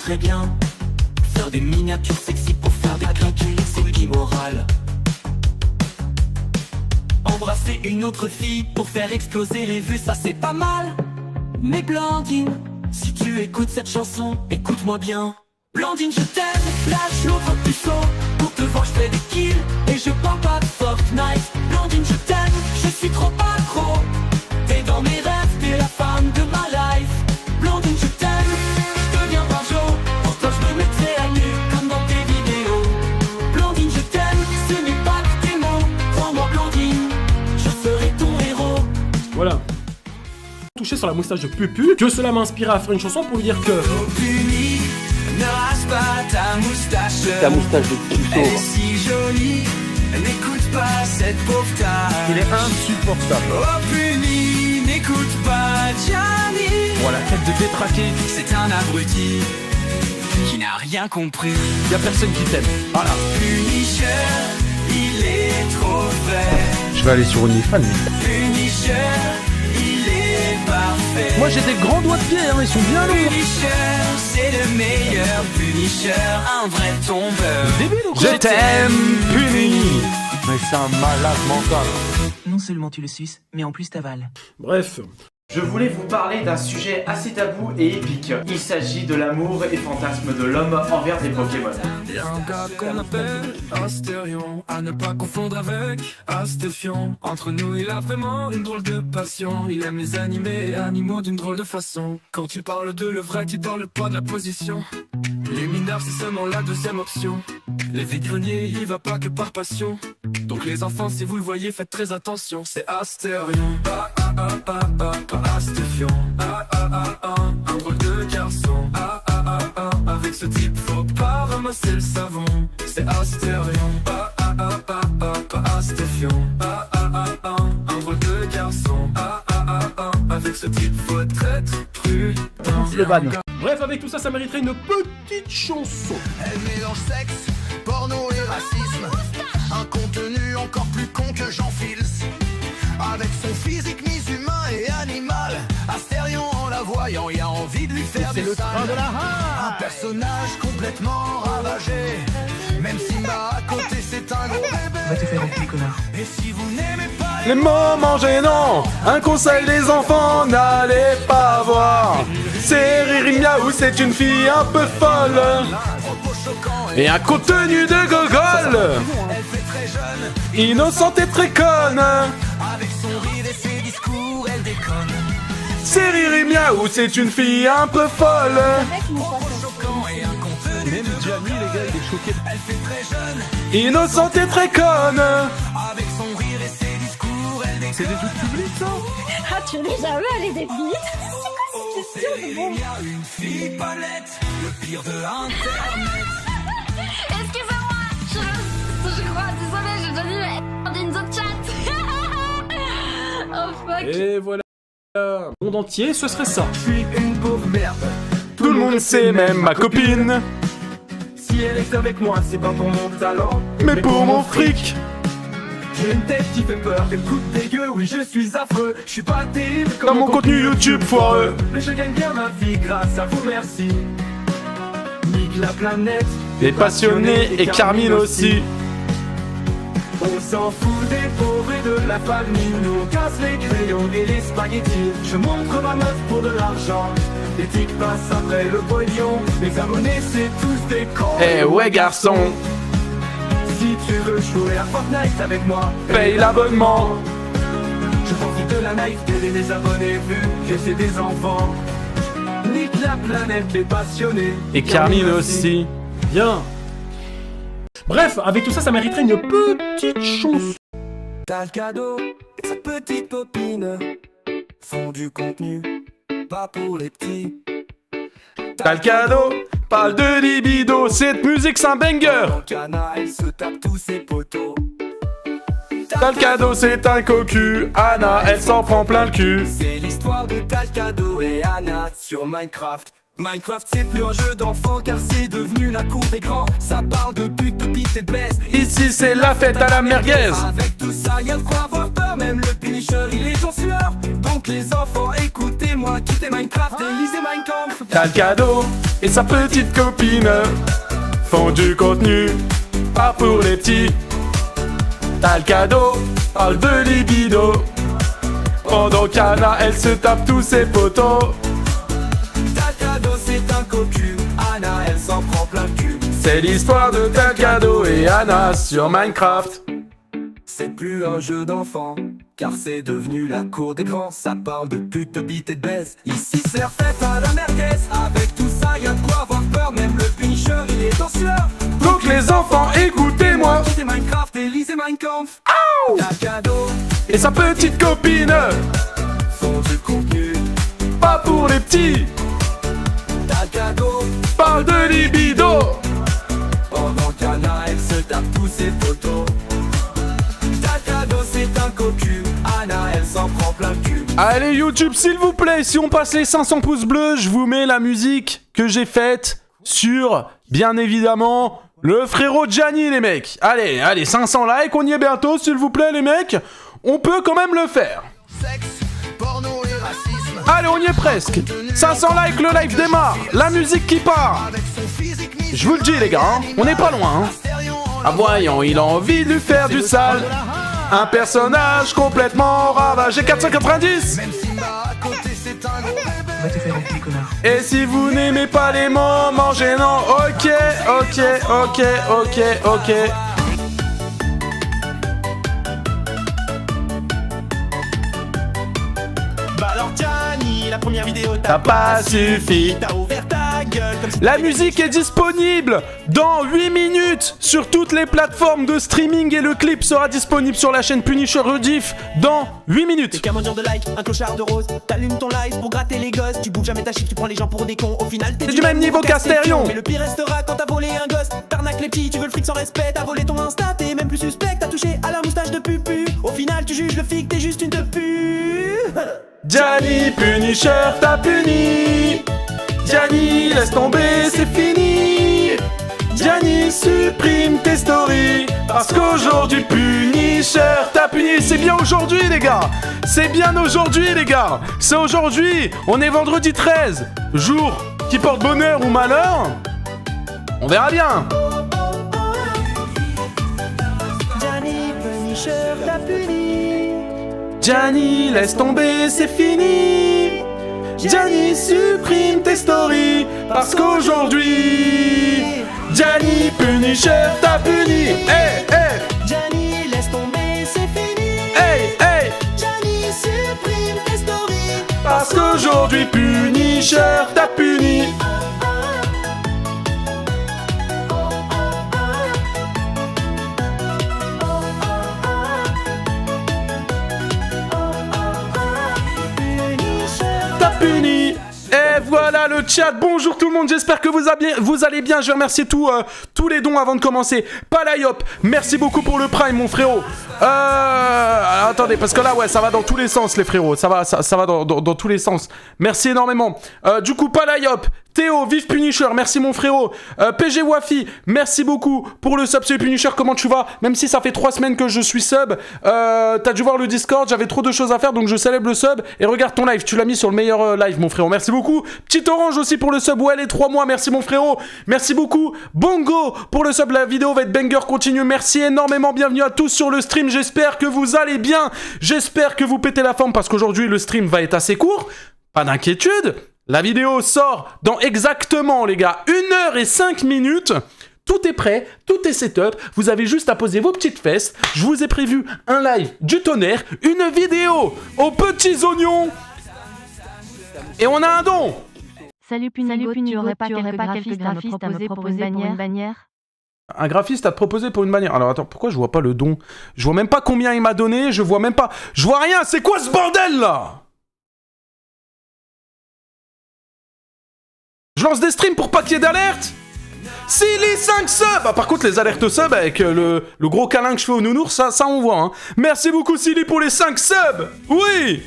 très bien. Faire des miniatures sexy pour faire des cliquets, c'est immoral. Embrasser une autre fille pour faire exploser les vues, ça c'est pas mal. Mais Blandine, si tu écoutes cette chanson, écoute-moi bien. Blandine, je t'aime, lâche l'autre puceau. Pour te voir, je fais des kills et je parle pas de Fortnite. Blandine, je t'aime, je suis trop accro. T'es dans mes rêves, t'es la femme de ma life. Blandine, je t'aime, je deviens Barjo. Pour toi, je me mettrai à nu comme dans tes vidéos. Blandine, je t'aime, ce n'est pas que tes mots. Prends-moi Blandine, je serai ton héros. Voilà. Touché sur la moustache de Pupu, que cela m'a inspiré à faire une chanson pour lui dire que Puni, ne rase pas ta moustache. Ta moustache de puceau. Elle est si jolie, n'écoute pas cette pauvre taille. Il est insupportable. Oh Puni, n'écoute pas Gianni. Oh la tête de détraqué. C'est un abruti qui n'a rien compris. Y'a personne qui t'aime. Voilà. Punisher, il est trop vrai. Je vais aller sur OnlyFans. Punisher, il est parfait. Moi j'ai des grands doigts de pied, hein, ils sont bien lourds. Punisher, c'est le meilleur. Punisher, un vrai tombeur. Débile ou quoi? je t'aime, Puni. Mais c'est un malade mental. Non seulement tu le suces, mais en plus t'avales. Bref. Je voulais vous parler d'un sujet assez tabou et épique. Il s'agit de l'amour et fantasme de l'homme envers des Pokémon. Il y a un gars qu'on appelle Astérion, à ne pas confondre avec Astéfion. Entre nous, il a vraiment une drôle de passion. Il aime les animés et animaux d'une drôle de façon. Quand tu parles de le vrai, tu parles pas de la position. Les mineurs, c'est seulement la deuxième option. Les vides-greniers, il va pas que par passion. Donc les enfants, si vous le voyez, faites très attention. C'est Astérion, pas Astéfion. Un drôle de garçon. Avec ce type, faut pas ramasser le savon. C'est Astérion, pas Astéfion. Un drôle de garçon. Avec ce type, faut être prudent. Le ban. Bref, avec tout ça, ça mériterait une petite chanson. Elle mélange sexe, porno et racisme. Un contenu encore plus con que Jean Fils. Avec son physique mi-humain et animal. Astérion en la voyant, y a envie de lui faire des salles. Un personnage complètement ravagé. Même Simba à côté c'est un gros bébé. Va te faire enculer, connard. Et si vous n'aimez pas Les moments gênants, un conseil des enfants, n'allez pas voir. C'est Riri Miaou, c'est une fille un peu folle. Et un contenu de gogol. elle fait très jeune. Innocente et très conne. Avec son rire et ses discours, elle déconne. C'est Riri Miaou, c'est une fille un peu folle. Choquant et un contenu. Même Gianni, les gars, il est choqué. Elle fait très jeune. Innocente et très conne. Avec son rire et ses discours, elle déconne. C'est des trucs publics, ça? Ah, tu n'es jamais allé des bites. C'est il y a une fille palette, le pire de Internet. Excusez-moi, je crois, désolé, j'ai déjà dit une autre chat. Oh fuck. Et voilà. Le monde entier, ce serait ça. Je suis une pauvre merde. Tout le monde sait, même ma copine. Si elle est avec moi, c'est pas pour mon talent, Mais pour mon fric. J'ai une tête qui fait peur, des coups dégueu, oui je suis affreux. Je suis pas terrible comme Dans mon contenu YouTube foireux. mais je gagne bien ma vie grâce à vous, merci. Nique la planète, Les passionnés et Carmine aussi. on s'en fout des pauvres et de la famille. Nous on casse les crayons et les spaghettis. Je montre ma meuf pour de l'argent. Les tics passent après le pognon. Les abonnés c'est tous des cons. Eh ouais garçon, Si tu veux jouer à Fortnite avec moi, paye l'abonnement. je profite de la naïveté des abonnés vu que c'est des enfants. Nique la planète, les passionnés. Et Carmine aussi. Bien. Bref, avec tout ça, ça mériterait une petite chanson. T'as le cadeau, sa petite copine font du contenu, pas pour les petits. T'as le cadeau, parle de libido. Cette musique, c'est un banger. Dans Cana, elle se tape tous ses poteaux. T'as le cadeau, c'est un cocu. Anna, elle s'en prend plein le cul. C'est l'histoire de Talcado et Anna sur Minecraft. Minecraft c'est plus un jeu d'enfant car c'est devenu la cour des grands. Ça parle de pute, de piste et de baisse. Ici, c'est la fête à la merguez. Avec tout ça y'a de quoi avoir peur. Même le Punisher il est en sueur. Donc les enfants écoutez-moi, quittez Minecraft et lisez Mein Kampf. T'as le cadeau, et sa petite copine font du contenu, pas pour les petits. T'as le cadeau, parle de libido, pendant qu'Anna elle se tape tous ses potos. T'as le cadeau, c'est un cocu, Anna elle s'en prend plein le cul. C'est l'histoire de Talcado et Anna sur Minecraft. C'est plus un jeu d'enfant, car c'est devenu la cour des grands. Ça parle de pute, de bite et de baise. Ici c'est refait à la merguez. Avec tout ça y'a de quoi avoir peur. Même le Punisher il est en sueur. Donc les enfants écoutez-moi. Lisez Minecraft et lisez Mein Kampf. Talcado Et sa petite copine font du contenu, pas pour les petits. Talcado Parle de libido, pendant qu'Anna elle se tape tous ses photos. Talcado c'est un cocu, Anna elle s'en prend plein le cul. allez YouTube s'il vous plaît, si on passe les 500 pouces bleus, je vous mets la musique que j'ai faite sur, bien évidemment, le frérot Gianni les mecs. Allez, allez, 500 likes, on y est bientôt s'il vous plaît les mecs. On peut quand même le faire. Sexe, porno et racisme. Allez, on y est presque. 500 likes, le live démarre. La musique qui part. Avec son physique mis Je vous le dis les gars, hein, on n'est pas loin. Hein. Astérion en Ah voyons, il a envie de lui faire du sale. Un personnage complètement ravagé. 490. Même Simba à côté c'est un gros bébé. Va te faire enculer, connard. Et si vous n'aimez pas les moments gênants, ok, ok, ok, ok, ok. Bah alors Gianni, la première vidéo T'as pas suffi. T'as ouvert ta gueule comme si La musique est disponible dans 8 minutes sur toutes les plateformes de streaming et le clip sera disponible sur la chaîne Punisher Rediff dans 8 t'es minutes. qu'un mendiant de like, un clochard de rose. T'allumes ton live pour gratter les gosses. Tu bouges jamais ta chiffre, tu prends les gens pour des cons. Au final, t'es C'est du même niveau qu'Astérion. Mais le pire restera quand t'as volé un gosse. T'arnaques les petits, tu veux le fric sans respect. T'as volé ton Insta, t'es même plus suspect. T'as touché à la moustache de pupu. Au final, tu juges le flic, t'es juste une de pu. Gianni Punisher t'a puni. Gianni laisse tomber, c'est fini. Gianni supprime tes stories parce qu'aujourd'hui Punisher t'a puni. C'est bien aujourd'hui les gars. C'est bien aujourd'hui les gars. C'est aujourd'hui. On est vendredi 13. Jour qui porte bonheur ou malheur. On verra bien. Gianni Punisher t'a puni. Gianni laisse tomber, c'est fini. Gianni supprime tes stories parce qu'aujourd'hui Gianni Punisher t'a puni. Hey hey. Gianni laisse tomber, c'est fini. Hey hey. Gianni supprime tes stories. Parce qu'aujourd'hui Punisher t'a puni. T'as puni. Et voilà le chat, bonjour tout le monde, j'espère que vous allez bien, je remercie tous les dons avant de commencer. Palayop, merci beaucoup pour le prime mon frérot. Alors, attendez, parce que là ouais ça va dans tous les sens les frérots, ça va dans tous les sens. Merci énormément. Du coup Palayop, Théo, Vive Punisher, merci mon frérot. PG Wafi, merci beaucoup pour le sub. Salut Punisher, comment tu vas? Même si ça fait 3 semaines que je suis sub, t'as dû voir le Discord, j'avais trop de choses à faire donc je célèbre le sub. Et regarde ton live, tu l'as mis sur le meilleur live mon frérot, merci beaucoup. Petit Orange aussi pour le sub, ouais les 3 mois, merci mon frérot. Merci beaucoup. Bongo pour le sub, la vidéo va être banger, continue. Merci énormément, bienvenue à tous sur le stream, j'espère que vous allez bien. J'espère que vous pétez la forme parce qu'aujourd'hui le stream va être assez court. Pas d'inquiétude. La vidéo sort dans exactement, les gars, 1h05. Tout est prêt, tout est setup. Vous avez juste à poser vos petites fesses. Je vous ai prévu un live du tonnerre, une vidéo aux petits oignons. Et on a un don. Salut Punigo, tu aurais pas quelques graphistes à me proposer pour une bannière? Un graphiste à te proposer pour une bannière. Alors attends, pourquoi je vois pas le don? Je vois même pas combien il m'a donné, je vois même pas... Je vois rien, c'est quoi ce bordel là? Je lance des streams pour pas qu'il y ait d'alerte. Si les 5 subs. Ah, par contre les alertes subs avec le gros câlin que je fais au nounours, ça on voit hein. Merci beaucoup Silly pour les 5 subs. Oui.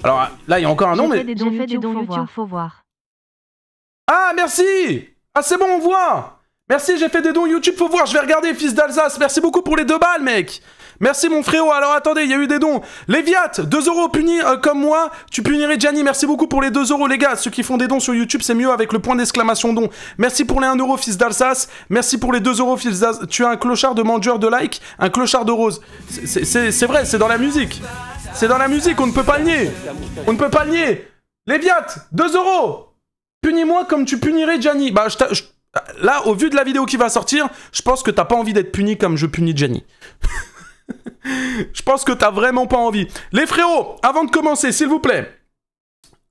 Alors là il y a encore un nom mais... J'ai fait des dons YouTube, faut voir. Ah merci. Ah c'est bon on voit. Merci, j'ai fait des dons YouTube, faut voir, je vais regarder fils d'Alsace. Merci beaucoup pour les 2 balles mec. Merci mon frérot. Alors attendez, il y a eu des dons. Léviat, 2 € puni comme moi. Tu punirais Gianni. Merci beaucoup pour les 2 € les gars. Ceux qui font des dons sur YouTube, c'est mieux avec le point d'exclamation don. Merci pour les 1 € fils d'Alsace. Merci pour les 2 € fils d'Alsace. Tu as un clochard de mangeur de like, un clochard de rose. C'est vrai, c'est dans la musique. C'est dans la musique, on ne peut pas le nier. On ne peut pas le nier. Léviat, 2 €. Punis-moi comme tu punirais Gianni. Bah, là, au vu de la vidéo qui va sortir, je pense que t'as pas envie d'être puni comme je punis Gianni. Je pense que t'as vraiment pas envie. Les frérots, avant de commencer, s'il vous plaît.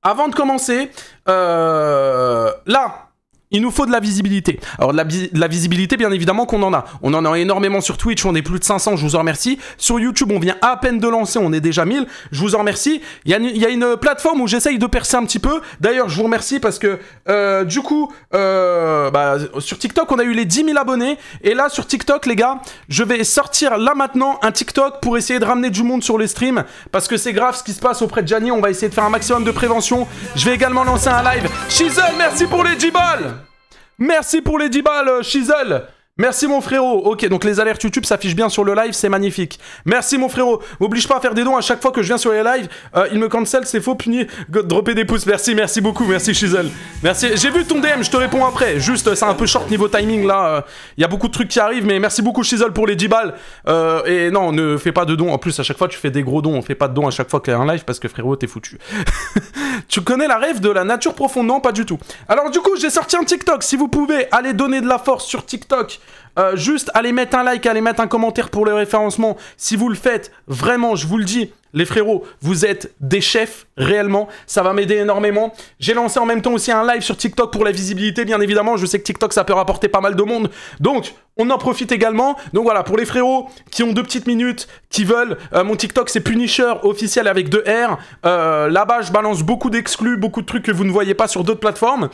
Avant de commencer, là, il nous faut de la visibilité. Alors, de la visibilité, bien évidemment qu'on en a. On en a énormément sur Twitch, on est plus de 500, je vous en remercie. Sur YouTube, on vient à peine de lancer, on est déjà 1000, je vous en remercie. Il y a une plateforme où j'essaye de percer un petit peu. D'ailleurs, je vous remercie parce que, du coup, sur TikTok, on a eu les 10 000 abonnés. Et là, sur TikTok, les gars, je vais sortir là maintenant un TikTok pour essayer de ramener du monde sur les streams. Parce que c'est grave ce qui se passe auprès de Gianni. On va essayer de faire un maximum de prévention. Je vais également lancer un live. Shizzle, merci pour les 10 balles. Merci pour les 10 balles, Shizzle. Merci mon frérot. Ok, donc les alertes YouTube s'affichent bien sur le live, c'est magnifique. Merci mon frérot. M'oblige pas à faire des dons à chaque fois que je viens sur les lives. Il me cancel, c'est faux, puni. Dropper des pouces. Merci beaucoup, merci Shizzle. Merci. J'ai vu ton DM, je te réponds après. Juste, c'est un peu short niveau timing là. Il y a beaucoup de trucs qui arrivent, mais merci beaucoup Shizzle pour les 10 balles. Et non, ne fais pas de dons. En plus, à chaque fois, tu fais des gros dons. On fait pas de dons à chaque fois qu'il y a un live parce que frérot, t'es foutu. Tu connais la rêve de la nature profonde? Non, pas du tout. Alors du coup, j'ai sorti un TikTok. Si vous pouvez aller donner de la force sur TikTok, juste allez mettre un like, allez mettre un commentaire pour le référencement. Si vous le faites, vraiment, je vous le dis, les frérots, vous êtes des chefs, réellement. Ça va m'aider énormément. J'ai lancé en même temps aussi un live sur TikTok pour la visibilité, bien évidemment. Je sais que TikTok, ça peut rapporter pas mal de monde. Donc, on en profite également. Donc voilà, pour les frérots qui ont 2 petites minutes, qui veulent, mon TikTok, c'est Punisher officiel avec 2 R. Là-bas, je balance beaucoup d'exclus, beaucoup de trucs que vous ne voyez pas sur d'autres plateformes.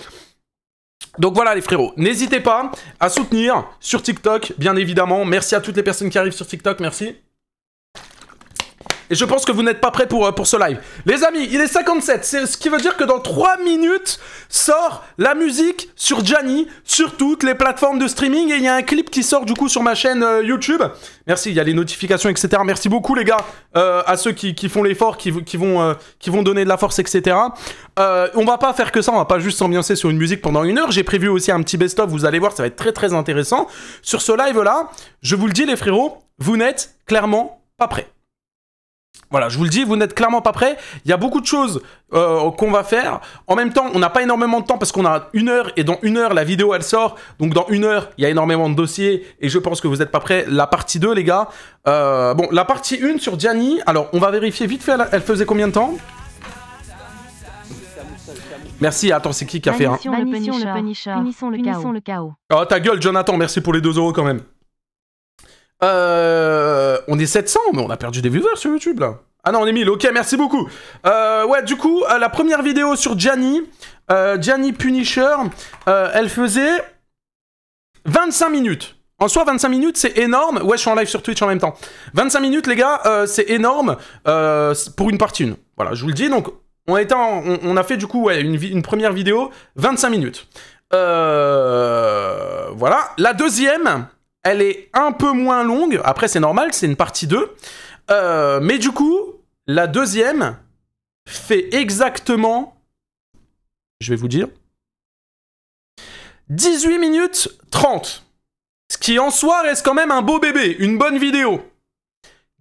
Donc voilà les frérots, n'hésitez pas à soutenir sur TikTok, bien évidemment. Merci à toutes les personnes qui arrivent sur TikTok, merci. Et je pense que vous n'êtes pas prêts pour ce live. Les amis, il est 57, c'est ce qui veut dire que dans 3 minutes sort la musique sur Gianni, sur toutes les plateformes de streaming. Et il y a un clip qui sort du coup sur ma chaîne YouTube. Merci, il y a les notifications, etc. Merci beaucoup les gars, à ceux qui font l'effort, qui vont donner de la force, etc. On va pas faire que ça, on va pas juste s'ambiancer sur une musique pendant 1 heure. J'ai prévu aussi un petit best-of, vous allez voir, ça va être très très intéressant. Sur ce live-là, je vous le dis les frérots, vous n'êtes clairement pas prêts. Voilà, je vous le dis, vous n'êtes clairement pas prêts. Il y a beaucoup de choses qu'on va faire. En même temps, on n'a pas énormément de temps parce qu'on a 1 heure et dans 1 heure, la vidéo, elle sort. Donc dans 1 heure, il y a énormément de dossiers et je pense que vous n'êtes pas prêts. La partie 2, les gars. Bon, la partie 1 sur Gianni. Alors, on va vérifier vite fait, elle faisait combien de temps? Merci, attends, c'est qui a fait un... Punissons le chaos. Oh, ta gueule, Jonathan, merci pour les 2 € quand même. On est 700, mais on a perdu des viewers sur YouTube, là. Ah non, on est 1000, ok, merci beaucoup. Ouais, du coup, la première vidéo sur Gianni, Gianni Punisher, elle faisait 25 minutes. En soi, 25 minutes, c'est énorme. Ouais, je suis en live sur Twitch en même temps. 25 minutes, les gars, c'est énorme pour une partie 1. Voilà, je vous le dis. Donc, on a fait, du coup, ouais, une première vidéo, 25 minutes. Voilà. La deuxième... Elle est un peu moins longue. Après, c'est normal, c'est une partie 2. Mais du coup, la deuxième fait exactement... Je vais vous dire... 18 minutes 30. Ce qui, en soi, reste quand même un beau bébé. Une bonne vidéo.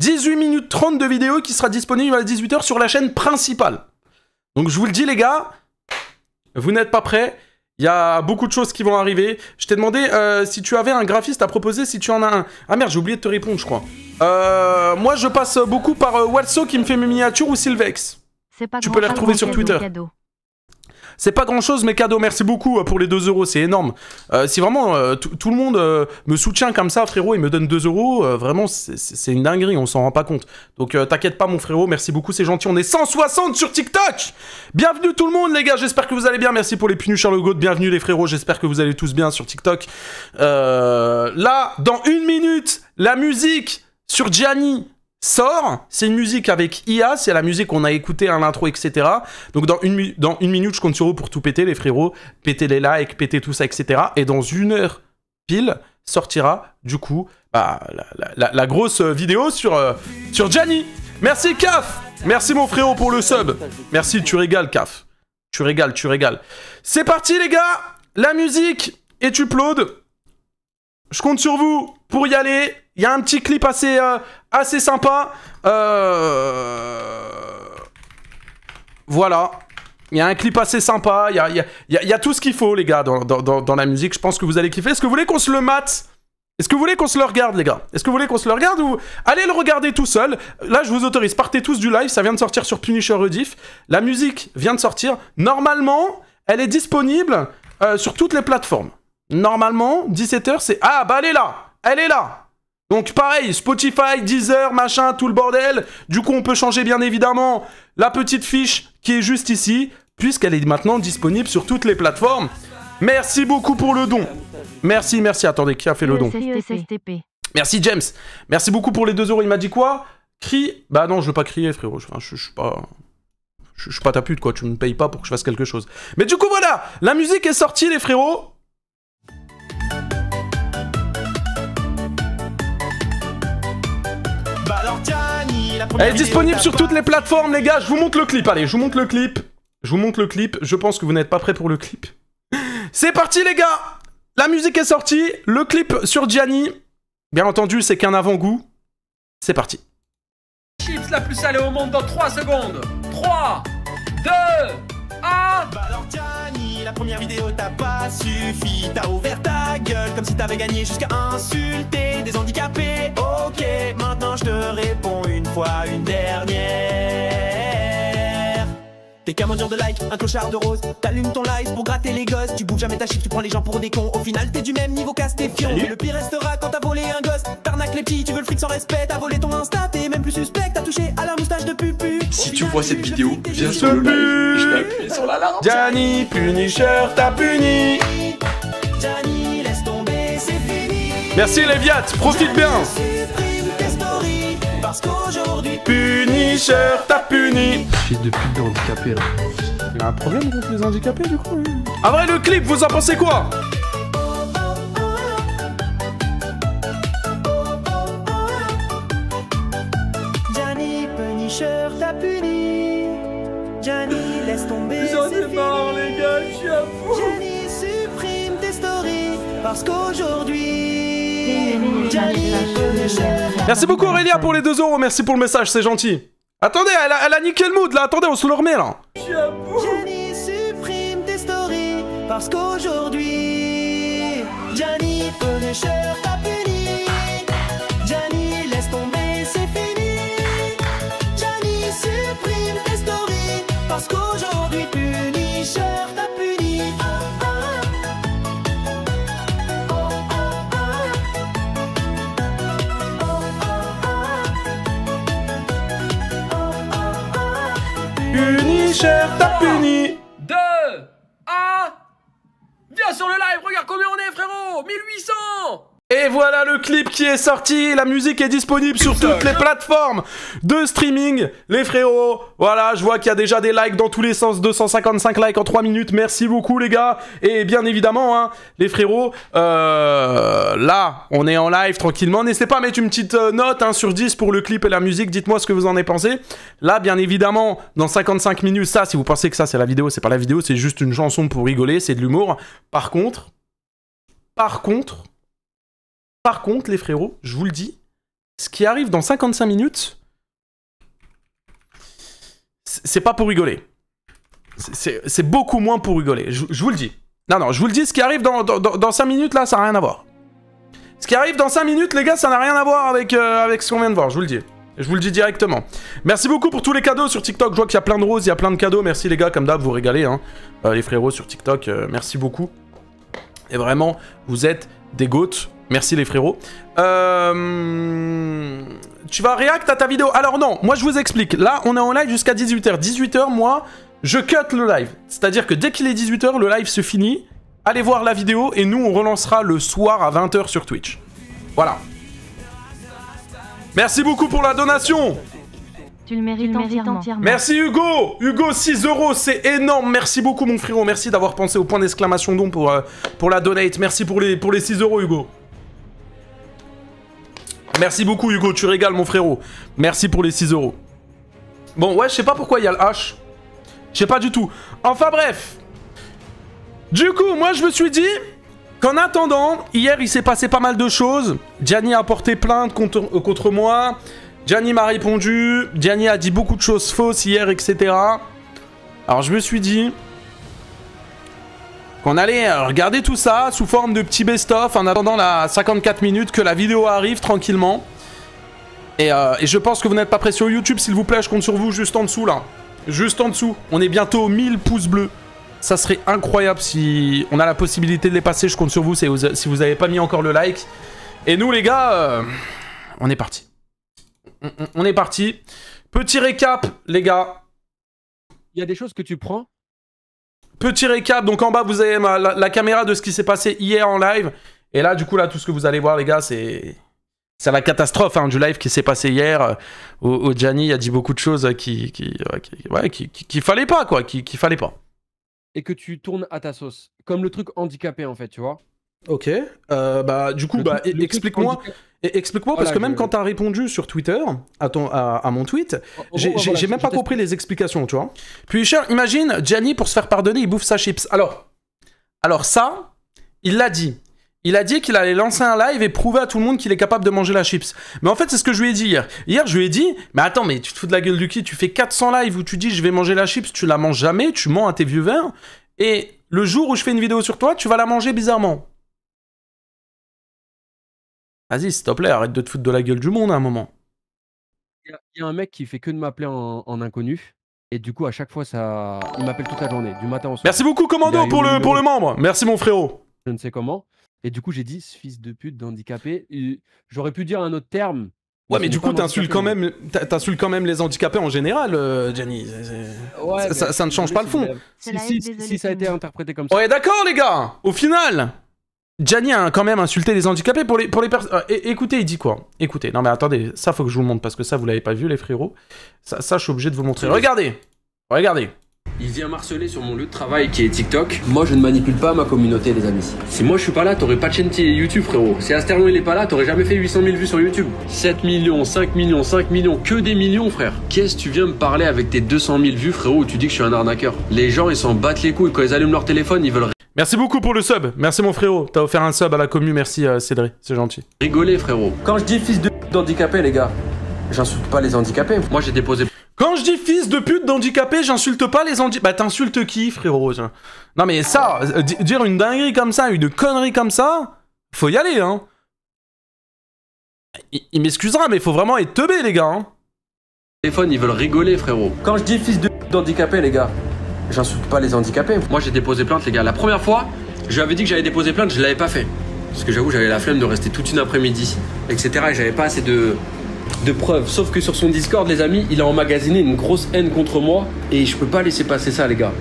18 minutes 30 de vidéo qui sera disponible à 18 h sur la chaîne principale. Donc, je vous le dis, les gars, vous n'êtes pas prêts. Il y a beaucoup de choses qui vont arriver. Je t'ai demandé si tu avais un graphiste à proposer, si tu en as un. Ah merde, j'ai oublié de te répondre, je crois. Moi, je passe beaucoup par Walso qui me fait mes miniatures ou Sylvex. Tu peux les retrouver sur Twitter. C'est pas grand chose, mais cadeau. Merci beaucoup pour les 2 €, c'est énorme. Si vraiment tout le monde me soutient comme ça, frérot, et me donne 2 €, vraiment, c'est une dinguerie, on s'en rend pas compte. Donc t'inquiète pas, mon frérot, merci beaucoup, c'est gentil. On est 160 sur TikTok. Bienvenue tout le monde, les gars, j'espère que vous allez bien. Merci pour les Punisher le GOAT, bienvenue les frérots, j'espère que vous allez tous bien sur TikTok. Là, dans 1 minute, la musique sur Gianni sort, c'est une musique avec IA, c'est la musique qu'on a écoutée à l'intro, etc. Donc dans une minute, je compte sur vous pour tout péter, les frérots, péter les likes, péter tout ça, etc. Et dans 1 heure pile, sortira, du coup, la grosse vidéo sur Gianni. Merci Caf. Merci mon frérot pour le sub. Merci, tu régales Caf. Tu régales, tu régales. C'est parti les gars. La musique est upload. Je compte sur vous pour y aller. Il y a un petit clip assez sympa. Voilà. Il y a un clip assez sympa. Il y a tout ce qu'il faut, les gars, dans la musique. Je pense que vous allez kiffer. Est-ce que vous voulez qu'on se le mate? Est-ce que vous voulez qu'on se le regarde, les gars? Est-ce que vous voulez qu'on se le regarde ou... Allez le regarder tout seul. Là, je vous autorise. Partez tous du live. Ça vient de sortir sur Punisher Rediff. La musique vient de sortir. Normalement, elle est disponible sur toutes les plateformes. Normalement, 17h, c'est... Ah, bah elle est là. Elle est là. Donc pareil, Spotify, Deezer, machin, tout le bordel. Du coup, on peut changer bien évidemment la petite fiche qui est juste ici, puisqu'elle est maintenant disponible sur toutes les plateformes. Merci beaucoup pour le don. Merci, merci. Attendez, qui a fait le don? Merci James. Merci beaucoup pour les 2 €. Il m'a dit quoi? Crie. Bah non, je veux pas crier, frérot. Je suis pas... Je suis pas ta pute, quoi. Tu me payes pas pour que je fasse quelque chose. Mais du coup, voilà. La musique est sortie, les frérots. Elle est disponible sur toutes les plateformes, les gars. Je vous montre le clip. Allez, je vous montre le clip. Je vous montre le clip. Je pense que vous n'êtes pas prêts pour le clip. C'est parti, les gars. La musique est sortie. Le clip sur Gianni. Bien entendu, c'est qu'un avant-goût. C'est parti. Chips la plus salée au monde dans 3 secondes. 3, 2, 1. Bah alors Gianni, la première vidéo t'a pas suffi. T'as ouvert ta gueule comme si t'avais gagné jusqu'à insulter des handicapés. Ok, maintenant je te réponds une fois, une dernière. T'es qu'un mendiant de like, un clochard de rose. T'allumes ton live pour gratter les gosses. Tu bouges jamais ta chiffre, tu prends les gens pour des cons. Au final t'es du même niveau qu'à Stéphane. Et le pire restera quand t'as volé un gosse. T'arnaques les petits, tu veux le fric sans respect. T'as volé ton Insta, t'es même plus suspect. T'as touché à la moustache de Pupu. Si tu vois cette vidéo, viens sur le live. Je vais appuyer sur l'alarme. Gianni, Punisher, t'as puni. Gianni, laisse tomber, c'est fini. Merci Léviat, profite bien. Parce qu'aujourd'hui Punisher, t'as puni. Fils de pute de handicapé là. Il y a un problème avec les handicapés du coup. Ah vrai, le clip, vous en pensez quoi? Gianni, Punisher, t'as puni. Gianni, laisse tomber. J'en ai marre, les gars, je suis à fond. Gianni, supprime tes stories. Parce qu'aujourd'hui Gianni, Punisher. Merci beaucoup Aurélia pour les 2 €. Merci pour le message, c'est gentil. Attendez, elle a niqué le mood là. Attendez, on se le remet là. Gianni, supprime tes stories. Parce qu'aujourd'hui Gianni, Punisher, t'as puni. Gianni, laisse tomber, c'est fini. Gianni, supprime tes stories. Parce qu'aujourd'hui Punisher, t'as puni. Punisher, t'as puni. 2, 1. Viens sur le live, regarde combien on est, frérot. 1800. Et voilà le clip qui est sorti. La musique est disponible sur toutes les plateformes de streaming, les frérots. Voilà, je vois qu'il y a déjà des likes dans tous les sens. 255 likes en 3 minutes. Merci beaucoup, les gars. Et bien évidemment, hein, les frérots, là, on est en live tranquillement. N'hésitez pas à mettre une petite note hein, sur 10 pour le clip et la musique. Dites-moi ce que vous en avez pensé. Là, bien évidemment, dans 55 minutes, ça, si vous pensez que ça, c'est la vidéo, c'est pas la vidéo, c'est juste une chanson pour rigoler, c'est de l'humour. Par contre, les frérots, je vous le dis, ce qui arrive dans 55 minutes, c'est pas pour rigoler. C'est beaucoup moins pour rigoler, je vous le dis. Non, je vous le dis, ce qui arrive dans 5 minutes, là, ça n'a rien à voir. Ce qui arrive dans 5 minutes, les gars, ça n'a rien à voir avec ce qu'on vient de voir, je vous le dis. Je vous le dis directement. Merci beaucoup pour tous les cadeaux sur TikTok. Je vois qu'il y a plein de roses, il y a plein de cadeaux. Merci les gars, comme d'hab, vous régalez. Hein. Les frérots sur TikTok, merci beaucoup. Et vraiment, vous êtes des goats. Merci les frérots. Tu vas react à ta vidéo. Alors non, moi je vous explique. Là, on est en live jusqu'à 18h. 18h, moi, je cut le live. C'est-à-dire que dès qu'il est 18h, le live se finit. Allez voir la vidéo et nous, on relancera le soir à 20h sur Twitch. Voilà. Merci beaucoup pour la donation. Tu le mérites entièrement. Merci Hugo. Hugo, 6 €, c'est énorme. Merci beaucoup mon frérot. Merci d'avoir pensé au point d'exclamation don pour la donate. Merci pour les 6 € Hugo. Merci beaucoup Hugo, tu régales mon frérot. Merci pour les 6 €. Bon ouais, je sais pas pourquoi il y a le H. Je sais pas du tout. Enfin bref. Du coup, moi je me suis dit qu'en attendant, hier il s'est passé pas mal de choses. Gianni a porté plainte contre moi. Gianni m'a répondu. Gianni a dit beaucoup de choses fausses hier, etc. Alors je me suis dit qu'on allait regarder tout ça sous forme de petit best-of en attendant la 54 minutes que la vidéo arrive tranquillement. Et je pense que vous n'êtes pas prêts sur YouTube, s'il vous plaît, je compte sur vous juste en dessous là. Juste en dessous. On est bientôt aux 1000 pouces bleus. Ça serait incroyable si on a la possibilité de les passer. Je compte sur vous si vous n'avez pas mis encore le like. Et nous les gars, on est parti. On est parti. Petit récap les gars. Il y a des choses que tu prends. Petit récap, donc en bas vous avez la caméra de ce qui s'est passé hier en live. Et là du coup là tout ce que vous allez voir les gars c'est la catastrophe hein, du live qui s'est passé hier. Où Gianni a dit beaucoup de choses qu'il fallait pas quoi, qu'il fallait pas. Et que tu tournes à ta sauce. Comme le truc handicapé en fait, tu vois. Ok, bah du coup bah, explique-moi. Explique-moi parce que même quand t'as répondu sur Twitter à mon tweet, j'ai même pas compris les explications, tu vois. Puis cher, imagine Gianni pour se faire pardonner, il bouffe sa chips. Alors ça, il l'a dit. Il a dit qu'il allait lancer un live et prouver à tout le monde qu'il est capable de manger la chips. Mais en fait, c'est ce que je lui ai dit hier. Hier, je lui ai dit, mais attends, mais tu te fous de la gueule du cul, tu fais 400 lives où tu dis je vais manger la chips, tu la manges jamais, tu mens à tes vieux verres. Et le jour où je fais une vidéo sur toi, tu vas la manger bizarrement. Vas-y, s'il te plaît, arrête de te foutre de la gueule du monde à un moment. Il y a un mec qui fait que de m'appeler en inconnu. Et du coup, à chaque fois, il m'appelle toute la journée, du matin au soir. Merci beaucoup, Commando, pour le membre. Merci, mon frérot. Je ne sais comment. Et du coup, j'ai dit, ce fils de pute d'handicapé. J'aurais pu dire un autre terme. Ouais, mais du coup, t'insultes quand même les handicapés en général, Gianni. Ouais, ça ne change pas le fond. Si ça a été interprété comme ça. Ouais, d'accord, les gars. Au final, Gianni a quand même insulté les handicapés pour les personnes. Écoutez, il dit quoi? Écoutez, non mais attendez, ça faut que je vous le montre parce que ça vous l'avez pas vu, les frérots. Ça, je suis obligé de vous le montrer. Regardez. Il vient m'harceler sur mon lieu de travail qui est TikTok. Moi, je ne manipule pas ma communauté, les amis. Si moi je suis pas là, t'aurais pas de chaîne YouTube, frérot. Si Asterion il est pas là, t'aurais jamais fait 800 000 vues sur YouTube. 7 millions, 5 millions, 5 millions, que des millions, frère. Qu'est-ce que tu viens me parler avec tes 200 000 vues, frérot, où tu dis que je suis un arnaqueur? Les gens, ils s'en battent les couilles. Quand ils allument leur téléphone, ils veulent... Merci beaucoup pour le sub. Merci, mon frérot. T'as offert un sub à la commu. Merci, Cédric. C'est gentil. Rigoler, frérot. Quand je dis fils de pute d'handicapé, les gars, j'insulte pas les handicapés. Moi, j'ai déposé... Quand je dis fils de pute d'handicapé, j'insulte pas les handicapés. Bah t'insultes qui, frérot? Non mais ça, dire une dinguerie comme ça, une connerie comme ça, faut y aller, hein. Il m'excusera, mais faut vraiment être teubé, les gars, hein. Téléphone, ils veulent rigoler, frérot. Quand je dis fils de pute d'handicapé, les gars, j'insulte pas les handicapés. Moi, j'ai déposé plainte, les gars. La première fois, je lui avais dit que j'allais déposer plainte, je l'avais pas fait. Parce que j'avoue, j'avais la flemme de rester toute une après-midi, etc. Et j'avais pas assez de preuves. Sauf que sur son Discord, les amis, il a emmagasiné une grosse haine contre moi et je peux pas laisser passer ça, les gars.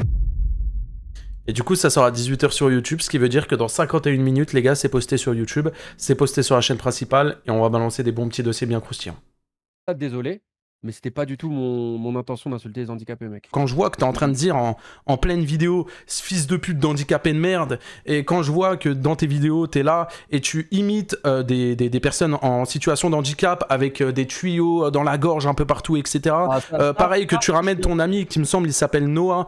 Et du coup, ça sort à 18 h sur YouTube, ce qui veut dire que dans 51 minutes, les gars, c'est posté sur YouTube, c'est posté sur la chaîne principale et on va balancer des bons petits dossiers bien croustillants. Désolé, mais c'était pas du tout mon intention d'insulter les handicapés, mec. Quand je vois que t'es en train de dire en pleine vidéo « ce fils de pute d'handicapé de merde », et quand je vois que dans tes vidéos, t'es là et tu imites des personnes en situation de handicap avec des tuyaux dans la gorge un peu partout, etc. Pareil que tu ramènes ton ami, qui me semble, il s'appelle Noah.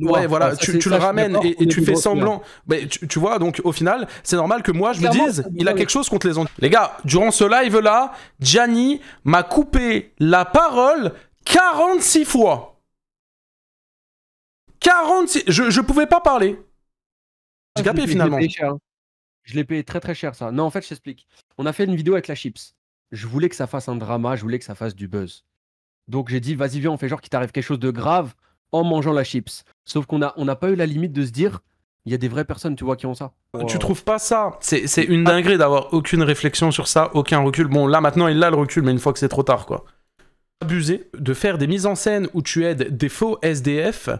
Ouais, voilà, tu le ramènes et tu fais semblant. Mais tu vois, donc au final, c'est normal que moi je me dise, il a quelque chose contre les handicapés. Les gars, durant ce live-là, Gianni m'a coupé la parole 46 fois. 46... Je pouvais pas parler. Handicapé finalement. Je l'ai payé très très cher ça. Non, en fait, je t'explique. On a fait une vidéo avec la chips. Je voulais que ça fasse un drama, je voulais que ça fasse du buzz. Donc j'ai dit, vas-y, viens, on fait genre qu'il t'arrive quelque chose de grave en mangeant la chips. Sauf qu'on n'a pas eu la limite de se dire, il y a des vraies personnes, tu vois, qui ont ça. Tu trouves pas ça? C'est une dinguerie d'avoir aucune réflexion sur ça, aucun recul. Bon, là, maintenant, il a le recul, mais une fois que c'est trop tard, quoi. Abuser de faire des mises en scène où tu aides des faux SDF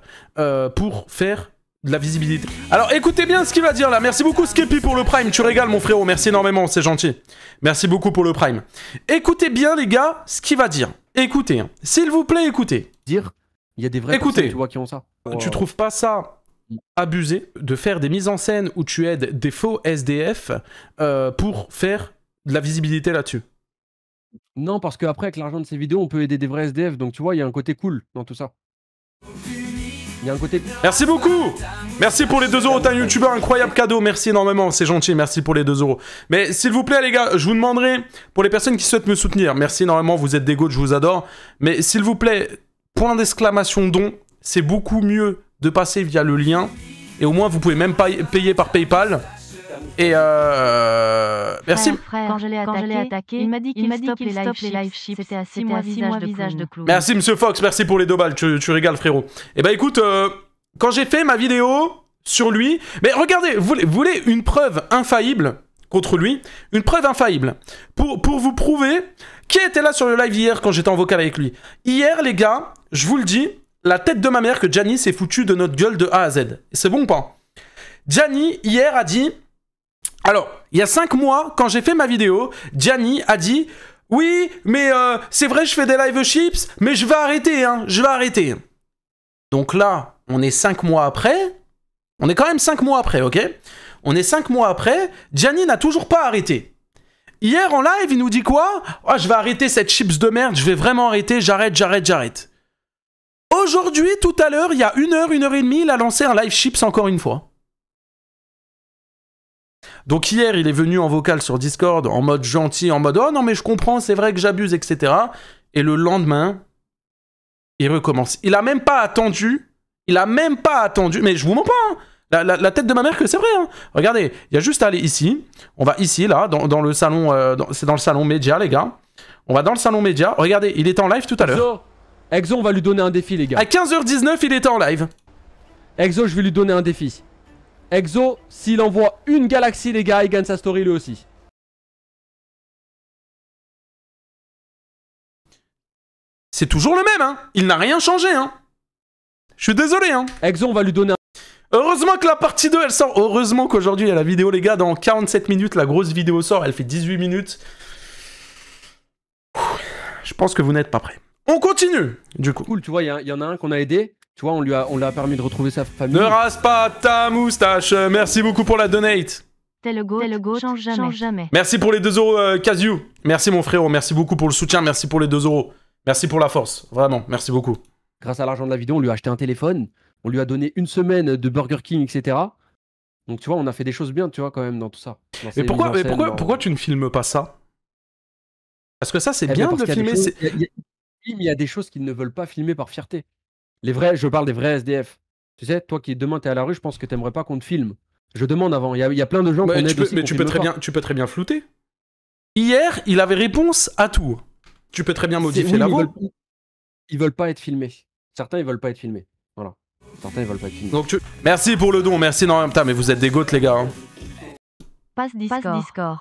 pour faire de la visibilité. Alors, écoutez bien ce qu'il va dire, là. Merci beaucoup, Skeppy, pour le Prime. Tu régales, mon frérot. Merci énormément, c'est gentil. Merci beaucoup pour le Prime. Écoutez bien, les gars, ce qu'il va dire. Écoutez, hein. S'il vous plaît, écoutez. Dire... Il y a des vraies personnes, tu vois, qui ont ça. Tu trouves pas ça abusé de faire des mises en scène où tu aides des faux SDF pour faire de la visibilité là-dessus? Non, parce qu'après, avec l'argent de ces vidéos, on peut aider des vrais SDF. Donc, tu vois, il y a un côté cool dans tout ça. Il y a un côté... Merci beaucoup. Merci pour les 2 euros. T'es un youtubeur, incroyable cadeau. Merci énormément, c'est gentil. Merci pour les 2 euros. Mais s'il vous plaît, les gars, je vous demanderai, pour les personnes qui souhaitent me soutenir, merci énormément, vous êtes des goats, je vous adore. Mais s'il vous plaît, point d'exclamation don, c'est beaucoup mieux de passer via le lien. Et au moins, vous pouvez même pas payer par PayPal. Et merci. Frère, quand je l'ai attaqué, il m'a dit qu'il stoppe les live chips. C'était à 6 mois visage de clown. Merci Monsieur Fox, merci pour les 2 balles, tu régales frérot. Et bah écoute, quand j'ai fait ma vidéo sur lui, mais regardez, vous voulez une preuve infaillible contre lui, une preuve infaillible, pour vous prouver qui était là sur le live hier quand j'étais en vocal avec lui. Hier les gars, je vous le dis, la tête de ma mère que Gianni s'est foutu de notre gueule de A à Z. C'est bon ou pas? Gianni hier a dit... Alors, il y a 5 mois, quand j'ai fait ma vidéo, Gianni a dit « Oui, mais c'est vrai, je fais des live chips, mais je vais arrêter, hein, je vais arrêter. » Donc là, on est 5 mois après. On est quand même 5 mois après, ok? On est 5 mois après, Gianni n'a toujours pas arrêté. Hier, en live, il nous dit quoi? « Oh, je vais arrêter cette chips de merde, je vais vraiment arrêter, j'arrête. » Aujourd'hui, tout à l'heure, il y a 1 heure et demie, il a lancé un live chips encore une fois. Donc hier, il est venu en vocal sur Discord, en mode gentil, en mode « Oh non mais je comprends, c'est vrai que j'abuse, etc. » Et le lendemain, il recommence. Il a même pas attendu, mais je vous mens pas, hein. La tête de ma mère que c'est vrai. Hein. Regardez, il y a juste à aller ici, on va ici, là, dans le salon, c'est dans le salon média, les gars. On va dans le salon média, regardez, il était en live tout à l'heure. Exo, on va lui donner un défi, les gars. À 15h19, il était en live. Exo, je vais lui donner un défi. Exo, s'il envoie une galaxie, les gars, il gagne sa story lui aussi. C'est toujours le même, hein. Il n'a rien changé, hein. Je suis désolé, hein. Exo, on va lui donner un... Heureusement que la partie 2, elle sort. Heureusement qu'aujourd'hui, il y a la vidéo, les gars. Dans 47 minutes, la grosse vidéo sort. Elle fait 18 minutes. Je pense que vous n'êtes pas prêts. On continue, du coup. Cool, tu vois, il y en a un qu'on a aidé. Tu vois, on lui a permis de retrouver sa famille. Ne rase pas ta moustache. Merci beaucoup pour la donate. T'es le go, change jamais. Merci pour les 2 euros, Kaziu. Merci, mon frérot. Merci beaucoup pour le soutien. Merci pour les 2 euros. Merci pour la force. Vraiment, merci beaucoup. Grâce à l'argent de la vidéo, on lui a acheté un téléphone. On lui a donné 1 semaine de Burger King, etc. Donc, tu vois, on a fait des choses bien, tu vois, quand même, dans tout ça. Mais pourquoi tu ne filmes pas ça? Parce que ça, c'est bien de filmer. Il y a des choses qu'ils ne veulent pas filmer par fierté. Les vrais, je parle des vrais SDF. Tu sais, toi qui demain t'es à la rue, je pense que t'aimerais pas qu'on te filme. Je demande avant. Il y a plein de gens qu'on aide aussi. Mais tu peux très bien flouter. Hier, il avait réponse à tout. Tu peux très bien modifier la voix. Ils veulent pas être filmés. Certains, ils veulent pas être filmés. Voilà. Certains, ils veulent pas être filmés. Donc merci pour le don, merci non, putain, mais vous êtes des goats, les gars. Hein. Passe Discord.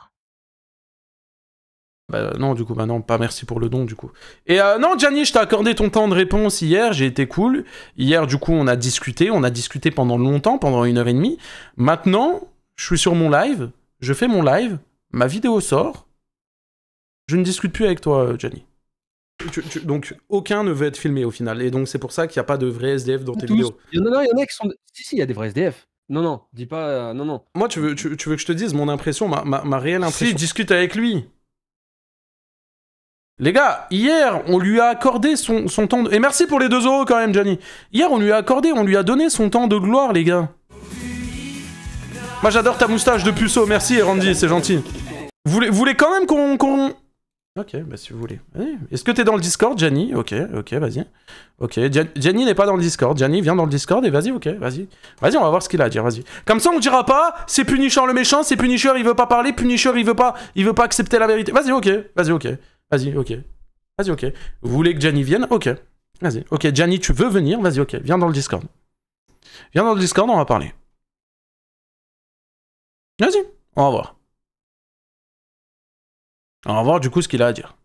Bah non, du coup, bah non, pas merci pour le don, du coup. Et non, Gianni, je t'ai accordé ton temps de réponse hier, j'ai été cool. Hier, du coup, on a discuté pendant longtemps, pendant 1h30. Maintenant, je suis sur mon live, je fais mon live, ma vidéo sort, je ne discute plus avec toi, Gianni. Donc, aucun ne veut être filmé au final, et donc c'est pour ça qu'il n'y a pas de vrais SDF dans tes vidéos. Il y en a qui sont... Si, il y a des vrais SDF. Non, dis pas... non. Moi, tu veux que je te dise mon impression, ma réelle impression. Si, discute avec lui. Les gars, hier, on lui a accordé son temps de... Et merci pour les 2 euros quand même, Gianni. Hier, on lui a donné son temps de gloire, les gars. Moi, j'adore ta moustache de puceau. Merci, Randy, c'est gentil. Vous voulez quand même qu'on... Ok, bah si vous voulez. Est-ce que t'es dans le Discord, Gianni? Ok, vas-y. Ok, Gianni n'est pas dans le Discord. Gianni, viens dans le Discord et vas-y, ok, vas-y. Vas-y, on va voir ce qu'il a à dire, vas-y. Comme ça, on dira pas, c'est Punisher le méchant, c'est Punisher, il veut pas parler, Punisher, il veut pas accepter la vérité. Vas-y, ok. Vas-y, ok. Vous voulez que Gianni vienne? Ok. Vas-y. Ok, Gianni, tu veux venir? Vas-y, ok. Viens dans le Discord. Viens dans le Discord, on va parler. Vas-y, on va voir. On va voir du coup ce qu'il a à dire.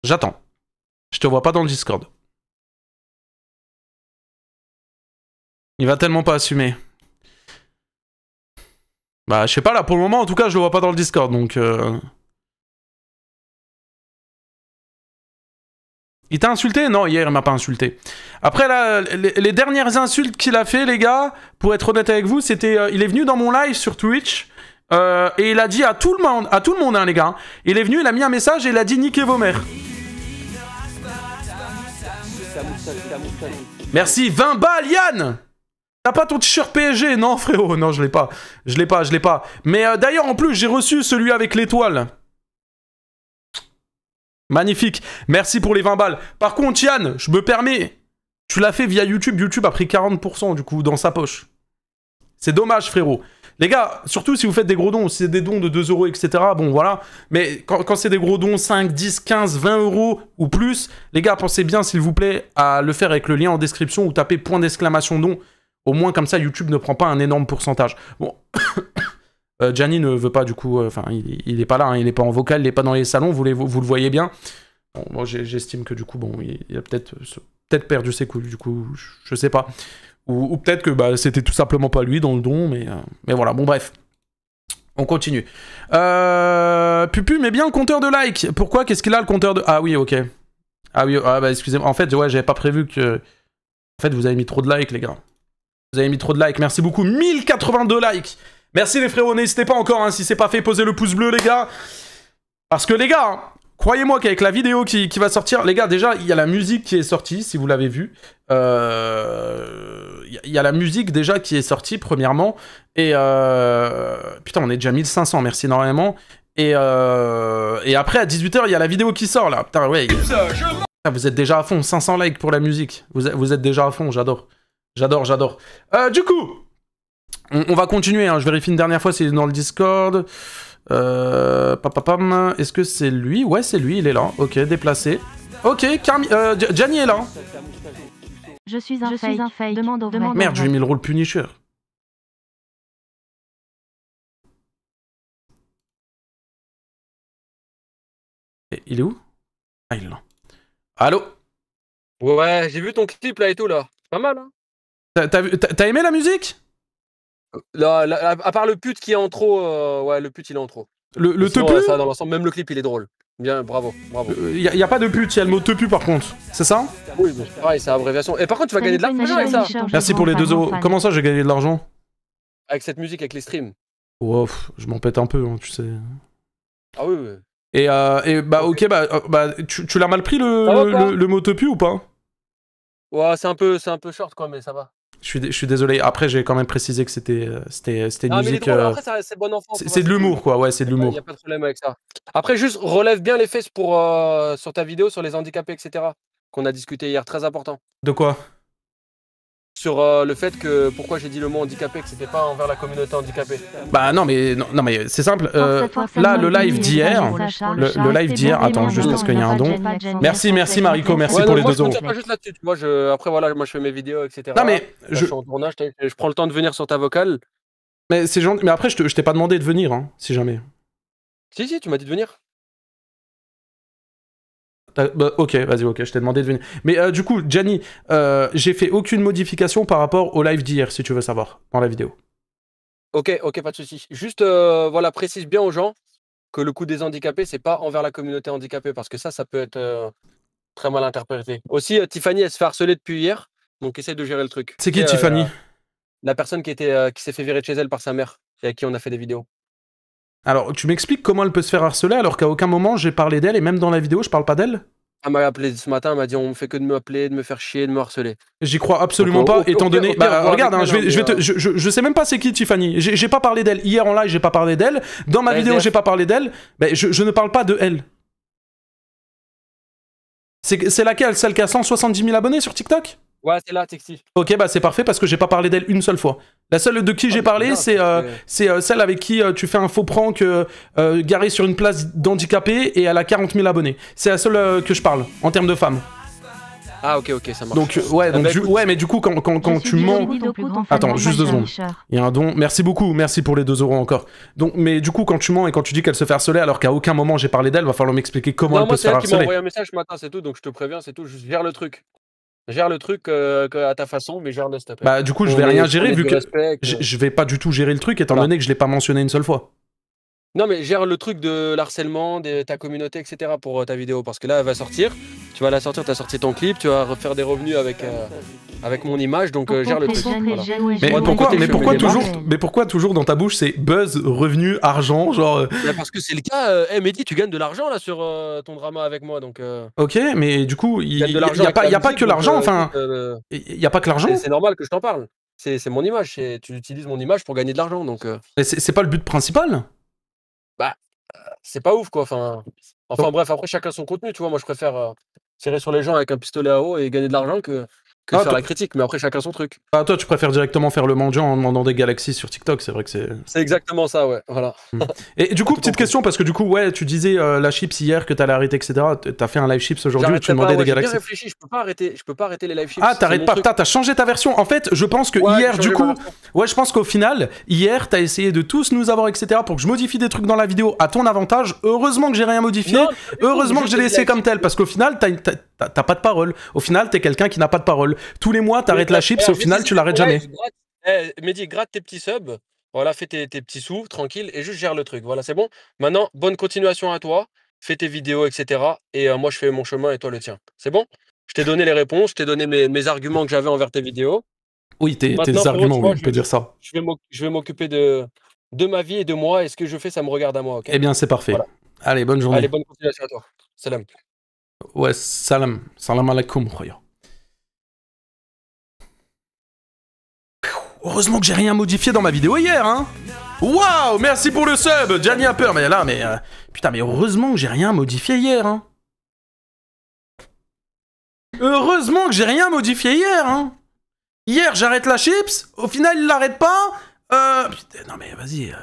J'attends. Je te vois pas dans le Discord. Il va tellement pas assumer. Bah, je sais pas, là, pour le moment, en tout cas, je le vois pas dans le Discord, donc... Il t'a insulté? Non, hier, il m'a pas insulté. Après, là, les dernières insultes qu'il a fait, les gars, pour être honnête avec vous, c'était... il est venu dans mon live sur Twitch, Et il a dit à tout le monde, hein, les gars. Il est venu, il a mis un message et il a dit niquez vos mères. Merci, 20 balles, Yann. T'as pas ton t-shirt PSG? Non, frérot, non, je l'ai pas. Je l'ai pas. Mais d'ailleurs, en plus, j'ai reçu celui avec l'étoile. Magnifique. Merci pour les 20 balles. Par contre, Yann, je me permets, tu l'as fait via YouTube. YouTube a pris 40% du coup dans sa poche. C'est dommage, frérot. Les gars, surtout si vous faites des gros dons, si c'est des dons de 2 €, etc. Bon, voilà. Mais quand c'est des gros dons, 5, 10, 15, 20 € ou plus, les gars, pensez bien, s'il vous plaît, à le faire avec le lien en description ou tapez point d'exclamation don. Au moins, comme ça, YouTube ne prend pas un énorme pourcentage. Bon. Gianni ne veut pas, du coup... Enfin, il est pas là, hein, il est pas en vocal, il est pas dans les salons, vous le voyez bien. Bon, moi, j'estime que, du coup, bon, il a peut-être perdu ses couilles, du coup, je sais pas. Ou peut-être que bah, c'était tout simplement pas lui dans le don, mais voilà, bon bref. On continue. Pupu, mais bien le compteur de likes. Pourquoi? Qu'est-ce qu'il a le compteur de... Ah oui, ok. Ah oui, bah excusez-moi. En fait, ouais, j'avais pas prévu que... En fait, vous avez mis trop de likes, les gars. Vous avez mis trop de likes, merci beaucoup. 1082 likes. Merci les frérots, n'hésitez pas encore, hein, si c'est pas fait, posez le pouce bleu, les gars. Parce que les gars... Hein, croyez-moi qu'avec la vidéo qui va sortir, les gars, déjà, il y a la musique qui est sortie, si vous l'avez vu. Il y a la musique déjà qui est sortie, premièrement. Et putain, on est déjà 1500, merci énormément. Et après, à 18 h, il y a la vidéo qui sort, là. Putain, ouais. Vous êtes déjà à fond, 500 likes pour la musique. Vous êtes déjà à fond, j'adore. J'adore. Du coup, on va continuer, hein. Je vérifie une dernière fois s'il est dans le Discord. Est-ce que c'est lui? Ouais, c'est lui, il est là. Ok, déplacé. Ok, Gianni est là. Je suis un fake. Demande au vrai. Merde, je lui ai mis le rôle Punisher. Et il est où? Ah, il est là. Allô? Ouais, j'ai vu ton clip là et tout là. C'est pas mal, hein? T'as aimé la musique? Là, à part le pute qui est en trop, ouais, le pute il est en trop. Le tepu? Ça, dans l'ensemble, même le clip il est drôle. Bien, bravo. Y a pas de pute, il y a le mot tepu par contre. C'est ça? Oui, mais c'est pareil, c'est abréviation. Et par contre, tu vas gagner de l'argent avec ça. Merci pour les 2 €. Comment ça, j'ai gagné de l'argent? Avec cette musique, avec les streams. Oh, je m'en pète un peu, hein, tu sais. Ah oui, oui. Et bah, ok, bah tu l'as mal pris le mot tepu ou pas? Ouais, c'est un peu short quoi, mais ça va. Je suis désolé. Après, j'ai quand même précisé que c'était une musique. Après, c'est bon enfant. C'est de l'humour, quoi. Ouais, c'est de l'humour. Il n'y a pas de problème avec ça. Après, juste relève bien les fesses pour sur ta vidéo sur les handicapés, etc. Qu'on a discuté hier. Très important. De quoi? Sur le fait que pourquoi j'ai dit le mot handicapé, que c'était pas envers la communauté handicapée. Bah non mais c'est simple. Là le live d'hier, le live d'hier. Attends juste parce qu'il y a un don. Merci Mariko, merci pour les 2 €. Pas juste là-dessus. Moi après voilà, moi je fais mes vidéos, etc. Non mais là, je suis en tournage, je prends le temps de venir sur ta vocale. Mais c'est gentil. Mais après je t'ai pas demandé de venir, hein, si jamais. Si, tu m'as dit de venir. Bah, ok, vas-y, ok, je t'ai demandé de venir. Mais du coup, Gianni, j'ai fait aucune modification par rapport au live d'hier, si tu veux savoir, dans la vidéo. Ok, pas de soucis. Juste, voilà, précise bien aux gens que le coup des handicapés, c'est pas envers la communauté handicapée, parce que ça peut être très mal interprété. Aussi, Tiffany, elle se fait harceler depuis hier, donc essaye de gérer le truc. C'est qui Tiffany? La personne qui s'est fait virer de chez elle par sa mère, et à qui on a fait des vidéos. Alors, tu m'expliques comment elle peut se faire harceler alors qu'à aucun moment j'ai parlé d'elle et même dans la vidéo je parle pas d'elle? Elle m'a appelé ce matin, elle m'a dit on fait que de m'appeler, de me faire chier, de me harceler. J'y crois absolument pas, étant donné... Bah regarde, hein, je sais même pas c'est qui Tiffany. J'ai pas parlé d'elle. Hier en live, j'ai pas parlé d'elle. Dans ma vidéo, j'ai pas parlé d'elle. Mais je ne parle pas de elle. C'est laquelle? Celle qui a 170 000 abonnés sur TikTok? Ouais, c'est là, Texti. Ok, bah c'est parfait parce que j'ai pas parlé d'elle une seule fois. La seule de qui j'ai parlé, c'est celle avec qui tu fais un faux prank garé sur une place d'handicapé et elle a 40 000 abonnés. C'est la seule que je parle en termes de femmes. Ah ok, ça marche. Donc ouais, mais du coup quand tu mens... Attends, juste 2 secondes. Il y a un don. Merci beaucoup, merci pour les 2 € encore. Donc, mais du coup quand tu mens et quand tu dis qu'elle se fait harceler alors qu'à aucun moment j'ai parlé d'elle, va falloir m'expliquer comment elle peut se faire harceler. Moi, c'est elle qui m'a envoyé un message ce matin, c'est tout, donc je te préviens, c'est tout, je gère le truc. Gère le truc à ta façon, mais gère le stop. Bah du coup je vais rien gérer vu que je vais pas du tout gérer le truc étant donné que je l'ai pas mentionné une seule fois. Non, mais gère le truc de l'harcèlement de ta communauté, etc. pour ta vidéo. Parce que là, elle va sortir. Tu vas la sortir, tu as sorti ton clip, tu vas refaire des revenus avec mon image. Donc, gère le truc. Voilà. Mais pourquoi toujours dans ta bouche, c'est buzz, revenu, argent, genre... Parce que c'est le cas. Mehdi, tu gagnes de l'argent là sur ton drama avec moi. Donc, Ok, mais du coup, il n'y a pas que l'argent. Enfin, il n'y a pas que l'argent. C'est normal que je t'en parle. C'est mon image. Tu utilises mon image pour gagner de l'argent. Donc, c'est pas le but principal. Bah, c'est pas ouf quoi. Enfin bref, après chacun son contenu, tu vois. Moi je préfère tirer sur les gens avec un pistolet à eau et gagner de l'argent que faire la critique, mais après chacun son truc. Ah, toi tu préfères directement faire le mendiant en demandant des galaxies sur TikTok, c'est vrai que c'est... C'est exactement ça, ouais, voilà. Et du coup, petite question, parce que du coup, ouais, tu disais la chips hier que t'allais arrêter, etc. T'as fait un live chips aujourd'hui où tu demandais des galaxies. J'ai bien réfléchi, je peux pas arrêter les live chips. Ah, t'arrêtes pas, putain, t'as changé ta version. En fait, je pense que hier, du coup, ouais, je pense qu'au final, hier, t'as essayé de tous nous avoir, etc. pour que je modifie des trucs dans la vidéo à ton avantage. Heureusement que j'ai rien modifié, heureusement que j'ai laissé comme tel, parce qu'au final, t'as pas de parole. Au final, t'es quelqu'un qui n'a pas de parole. Tous les mois, t'arrêtes la chips, au final, tu l'arrêtes jamais. Mehdi, gratte tes petits subs, voilà, fais tes petits sous, tranquille, et juste gère le truc. Voilà, c'est bon. Maintenant, bonne continuation à toi, fais tes vidéos, etc. Et moi, je fais mon chemin et toi le tien. C'est bon? Je t'ai donné les réponses, je t'ai donné mes arguments que j'avais envers tes vidéos. Oui, tes arguments, oui, on peut dire ça. Je vais m'occuper de ma vie et de moi, et ce que je fais, ça me regarde à moi, ok? Eh bien, c'est parfait. Voilà. Allez, bonne journée. Allez, bonne continuation à toi. Salam. Ouais, salam. Salam alaikum, khoya. Heureusement que j'ai rien modifié dans ma vidéo hier, hein. Waouh, merci pour le sub. Gianni a peur, mais là, putain, mais heureusement que j'ai rien modifié hier, hein. Heureusement que j'ai rien modifié hier, hein. Hier, j'arrête la chips, au final, il l'arrête pas. Putain, non mais vas-y.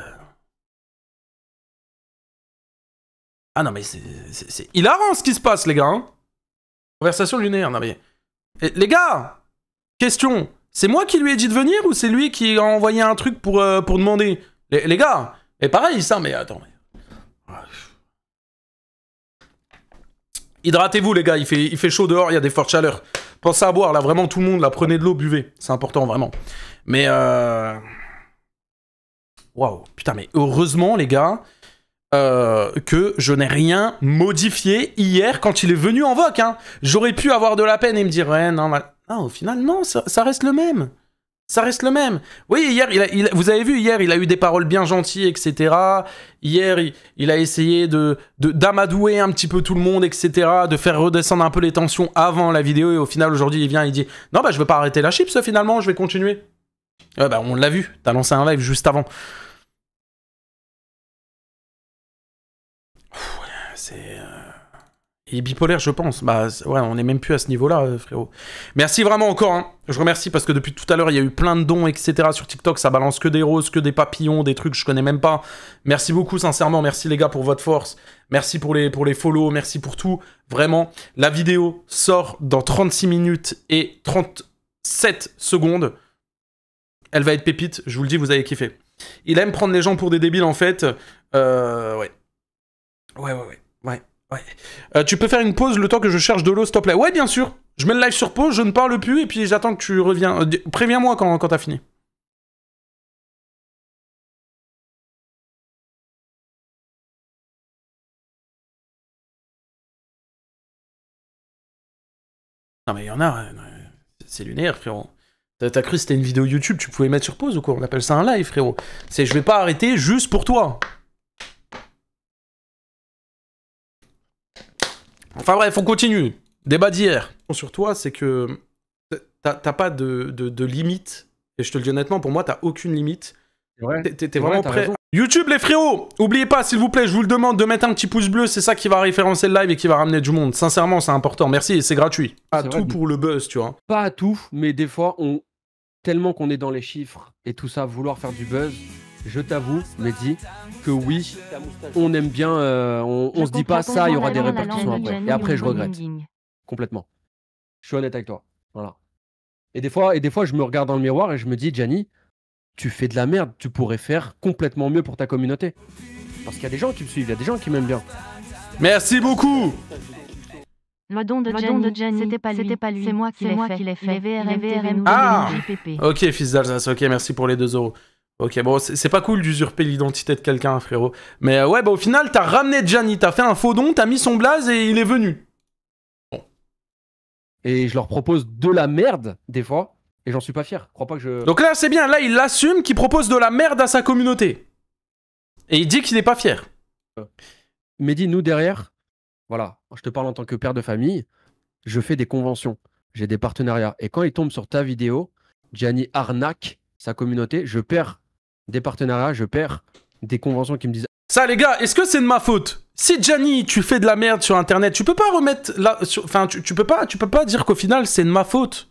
Ah non mais c'est hilarant ce qui se passe, les gars, hein. Conversation lunaire, non mais... Les gars, question... C'est moi qui lui ai dit de venir ou c'est lui qui a envoyé un truc pour demander? Les gars, et pareil ça, mais attends. Hydratez-vous les gars, il fait chaud dehors, il y a des fortes chaleurs. Pensez à boire, là vraiment tout le monde, là prenez de l'eau, buvez. C'est important vraiment. Mais waouh, putain mais heureusement les gars que je n'ai rien modifié hier quand il est venu en voc, hein. J'aurais pu avoir de la peine et me dire ouais non, au final non, ça reste le même. Ça reste le même. Oui, hier, vous avez vu, hier, il a eu des paroles bien gentilles, etc. Hier, il a essayé d'amadouer un petit peu tout le monde, etc. De faire redescendre un peu les tensions avant la vidéo. Et au final, aujourd'hui, il vient, il dit « Non, bah, je veux pas arrêter la chips, finalement, je vais continuer. » Ouais, bah, on l'a vu. T'as lancé un live juste avant. C'est... Il est bipolaire, je pense. Bah, ouais, on est même plus à ce niveau-là, frérot. Merci vraiment encore, hein. Je remercie parce que depuis tout à l'heure, il y a eu plein de dons, etc. sur TikTok. Ça balance que des roses, que des papillons, des trucs que je connais même pas. Merci beaucoup, sincèrement. Merci les gars pour votre force. Merci pour les follow. Merci pour tout. Vraiment, la vidéo sort dans 36 minutes et 37 secondes. Elle va être pépite. Je vous le dis, vous allez kiffer. Il aime prendre les gens pour des débiles, en fait. Ouais. Ouais. Tu peux faire une pause le temps que je cherche de l'eau, s'il te plaît? Ouais, bien sûr. Je mets le live sur pause, je ne parle plus, et puis j'attends que tu reviens. Préviens-moi quand t'as fini. Non mais il y en a, c'est lunaire, frérot. T'as cru que c'était une vidéo YouTube, tu pouvais mettre sur pause ou quoi? On appelle ça un live, frérot. Je vais pas arrêter juste pour toi. Enfin bref, on continue. Débat d'hier. Sur toi, c'est que t'as pas de limite. Et je te le dis honnêtement, pour moi, t'as aucune limite. T'es vraiment prêt. Raison. YouTube, les frérots, oubliez pas, s'il vous plaît, je vous le demande de mettre un petit pouce bleu. C'est ça qui va référencer le live et qui va ramener du monde. Sincèrement, c'est important. Merci, et c'est gratuit. Pas tout pour le buzz, tu vois. Pas à tout, mais des fois, tellement qu'on est dans les chiffres et tout ça, vouloir faire du buzz... Je t'avoue, Mehdi, que oui, on aime bien, on se dit pas ça, il y aura des répercussions après. Et après, je regrette. Complètement. Je suis honnête avec toi. Voilà. Et des fois, je me regarde dans le miroir et je me dis, Gianni, tu fais de la merde, tu pourrais faire complètement mieux pour ta communauté. Parce qu'il y a des gens qui me suivent, il y a des gens qui m'aiment bien. Merci beaucoup. Le don de Gianni, c'était pas lui, c'est moi qui l'ai fait. Ah, ok, fils d'Alsace, ok, merci pour les 2 €. Ok, bon, c'est pas cool d'usurper l'identité de quelqu'un, frérot. Mais ouais, bah au final, t'as ramené Gianni, t'as fait un faux don, t'as mis son blaze et il est venu. Bon. Et je leur propose de la merde, des fois, et j'en suis pas fier. Crois pas que je... Donc là, c'est bien, là, il assume qu'il propose de la merde à sa communauté. Et il dit qu'il est pas fier. Mehdi, nous derrière, voilà, je te parle en tant que père de famille, je fais des conventions, j'ai des partenariats. Et quand il tombe sur ta vidéo, Gianni arnaque sa communauté, je perds des partenariats, je perds des conventions qui me disent... Ça, les gars, est-ce que c'est de ma faute? Si Gianni, tu fais de la merde sur Internet, tu peux pas remettre... Enfin, tu peux pas dire qu'au final, c'est de ma faute.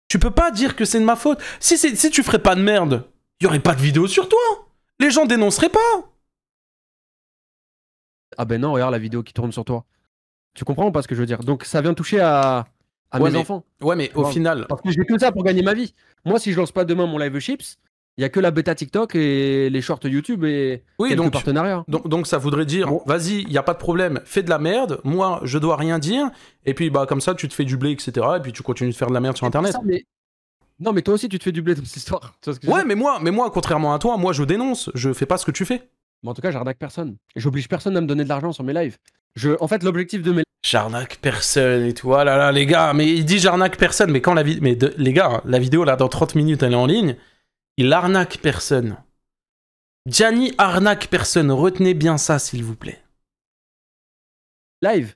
Tu peux pas dire que c'est de ma faute. Si tu ferais pas de merde, il y aurait pas de vidéo sur toi. Les gens dénonceraient pas. Ah ben non, regarde la vidéo qui tourne sur toi. Tu comprends pas ce que je veux dire? Donc ça vient toucher à mes enfants. Ouais, mais au final... Parce que j'ai que ça pour gagner ma vie. Moi, si je lance pas demain mon live chips, il y a que la bêta TikTok et les shorts YouTube et quelques partenariats. Donc ça voudrait dire, bon, vas-y, il y a pas de problème, fais de la merde, moi je dois rien dire, et puis bah comme ça tu te fais du blé, etc. Et puis tu continues de faire de la merde sur Internet. Ça, mais... Non mais toi aussi tu te fais du blé dans cette histoire. Ouais, mais moi, contrairement à toi, moi je dénonce, je fais pas ce que tu fais. Mais en tout cas, j'arnaque personne. J'oblige personne à me donner de l'argent sur mes lives. En fait, l'objectif de mes... J'arnaque personne et tout. Ah là là, les gars, mais il dit j'arnaque personne, mais quand les gars, la vidéo là dans 30 minutes elle est en ligne, il arnaque personne. Gianni arnaque personne, retenez bien ça s'il vous plaît. Live,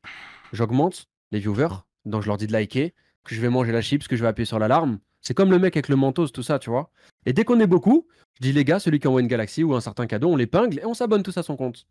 j'augmente les viewers, donc je leur dis de liker, que je vais manger la chips, que je vais appuyer sur l'alarme. C'est comme le mec avec le mentos, tout ça, tu vois. Et dès qu'on est beaucoup, je dis les gars, celui qui envoie une galaxie ou un certain cadeau, on l'épingle et on s'abonne tous à son compte.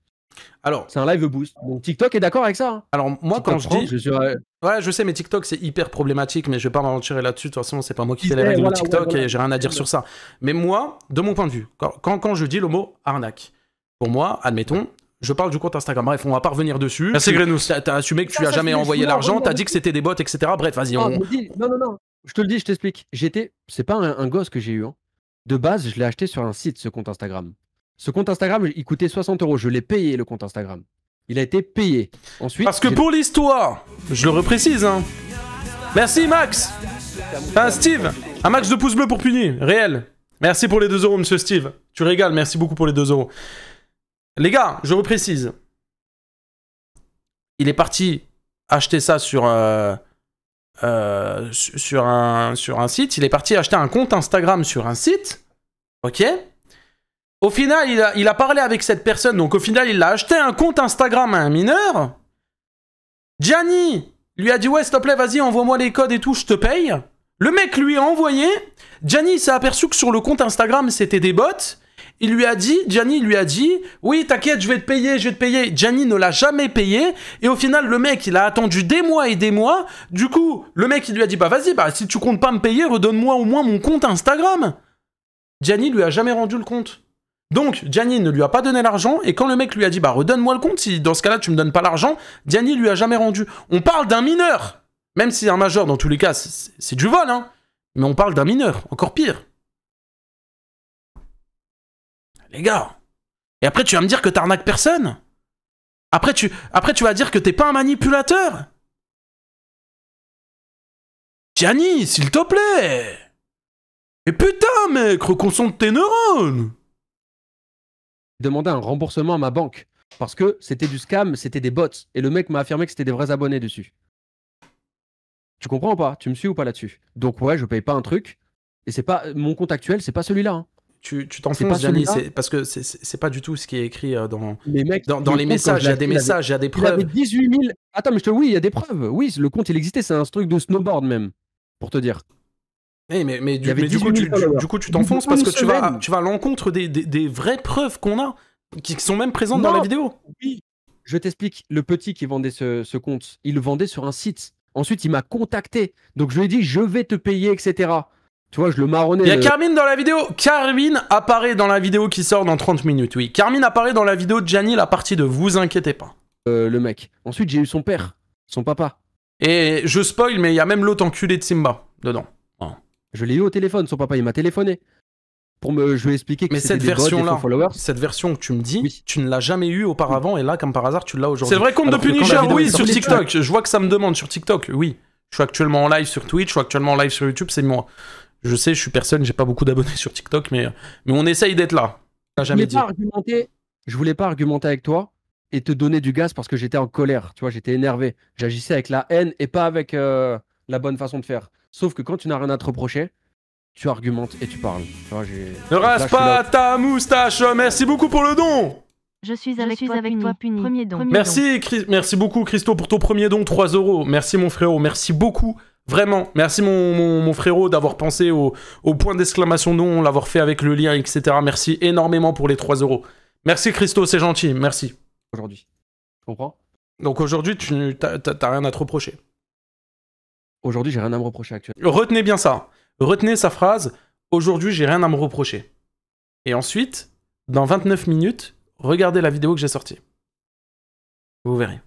Alors, c'est un live boost. Donc TikTok est d'accord avec ça. Hein. Alors moi TikTok quand je dis... Ouais, je sais, mais TikTok c'est hyper problématique, mais je vais pas m'aventurer là-dessus. De toute façon, c'est pas moi qui fais les règles de TikTok et j'ai rien à dire sur ça. Mais moi, de mon point de vue, quand je dis le mot arnaque, pour moi, admettons, je parle du compte Instagram. Bref, on va pas revenir dessus. Merci Grenous. T'as assumé que tu as jamais envoyé l'argent, t'as dit que c'était des bots, etc. Bref, vas-y. Non, non. Je te le dis, je t'explique. C'est pas un gosse que j'ai eu. Hein. De base, je l'ai acheté sur un site, ce compte Instagram. Ce compte Instagram, il coûtait 60 €. Je l'ai payé, le compte Instagram. Il a été payé. Ensuite, parce que pour l'histoire, je le reprécise, hein. Merci Max. Enfin, Steve, un max de pouces bleus pour Puni, réel. Merci pour les 2 €, monsieur Steve. Tu régales, merci beaucoup pour les 2 €. Les gars, je reprécise. Il est parti acheter ça sur un site. Il est parti acheter un compte Instagram sur un site. Ok. Au final, il a parlé avec cette personne. Donc au final, il a acheté un compte Instagram à un mineur. Gianni lui a dit ouais, s'il te plaît, vas-y, envoie-moi les codes et tout, je te paye. Le mec lui a envoyé. Gianni s'est aperçu que sur le compte Instagram, c'était des bots. Gianni lui a dit, oui, t'inquiète, je vais te payer, je vais te payer. Gianni ne l'a jamais payé. Et au final, le mec, il a attendu des mois et des mois. Du coup, le mec, il lui a dit, bah vas-y, bah, si tu comptes pas me payer, redonne-moi au moins mon compte Instagram. Gianni lui a jamais rendu le compte. Donc, Gianni ne lui a pas donné l'argent. Et quand le mec lui a dit, bah redonne-moi le compte, si dans ce cas-là, tu me donnes pas l'argent, Gianni lui a jamais rendu. On parle d'un mineur. Même si un majeur, dans tous les cas, c'est du vol, hein. Mais on parle d'un mineur, encore pire. Les gars. Et après, tu vas me dire que t'arnaques personne. Après, tu vas dire que t'es pas un manipulateur. Gianni, s'il te plaît. Mais putain, mec, reconcentre tes neurones. Demander un remboursement à ma banque. Parce que c'était du scam, c'était des bots. Et le mec m'a affirmé que c'était des vrais abonnés dessus. Tu comprends ou pas? Tu me suis ou pas là-dessus? Donc ouais, je paye pas un truc. Et c'est pas mon compte actuel, c'est pas celui-là. Hein. Tu t'enfonces, Gianni, parce que c'est pas du tout ce qui est écrit dans les messages. Il y a des messages, il y a des preuves. Il y avait 18 000... Attends, mais oui, il y a des preuves. Oui, le compte, il existait. C'est un truc de snowboard même, pour te dire. Hey, mais du coup, tu t'enfonces parce que tu vas à l'encontre des vraies preuves qu'on a, qui sont même présentes dans la vidéo. Oui, je t'explique. Le petit qui vendait ce compte, il le vendait sur un site. Ensuite, il m'a contacté. Donc, je lui ai dit, je vais te payer, etc. Tu vois, je le marronnais. Il y a Carmine dans la vidéo. Carmine apparaît dans la vidéo qui sort dans 30 minutes, oui. Carmine apparaît dans la vidéo de Gianni, la partie 2. Vous inquiétez pas. Le mec. Ensuite, j'ai eu son père, son papa. Et je spoil, mais il y a même l'autre enculé de Simba dedans. Oh. Je l'ai eu au téléphone, son papa, il m'a téléphoné. Je lui ai expliqué que c'était des bots, des faux followers. Cette version que tu me dis, oui. Tu ne l'as jamais eu auparavant, et là, comme par hasard, tu l'as aujourd'hui. C'est le vrai compte de Punisher, oui, sur TikTok. Je vois que ça me demande sur TikTok, oui. Je suis actuellement en live sur Twitch, je suis actuellement en live sur YouTube, c'est moi. Je sais, je suis personne, j'ai pas beaucoup d'abonnés sur TikTok, mais on essaye d'être là. Jamais dit. Je voulais pas argumenter avec toi et te donner du gaz parce que j'étais en colère, tu vois, j'étais énervé. J'agissais avec la haine et pas avec la bonne façon de faire. Sauf que quand tu n'as rien à te reprocher, tu argumentes et tu parles. Tu vois, ne rase pas ta moustache, merci beaucoup pour le don. Je suis avec toi, Puni. Premier don. Merci beaucoup, Christo, pour ton premier don, 3 €. Merci, mon frérot, merci beaucoup. Vraiment, merci mon frérot d'avoir pensé au point d'exclamation don, l'avoir fait avec le lien, etc. Merci énormément pour les 3 €. Merci Christo, c'est gentil, merci. Aujourd'hui, tu comprends? Donc aujourd'hui, t'as rien à te reprocher. Aujourd'hui, j'ai rien à me reprocher actuellement. Retenez bien ça. Retenez sa phrase. Aujourd'hui, j'ai rien à me reprocher. Et ensuite, dans 29 minutes, regardez la vidéo que j'ai sortie. Vous verrez.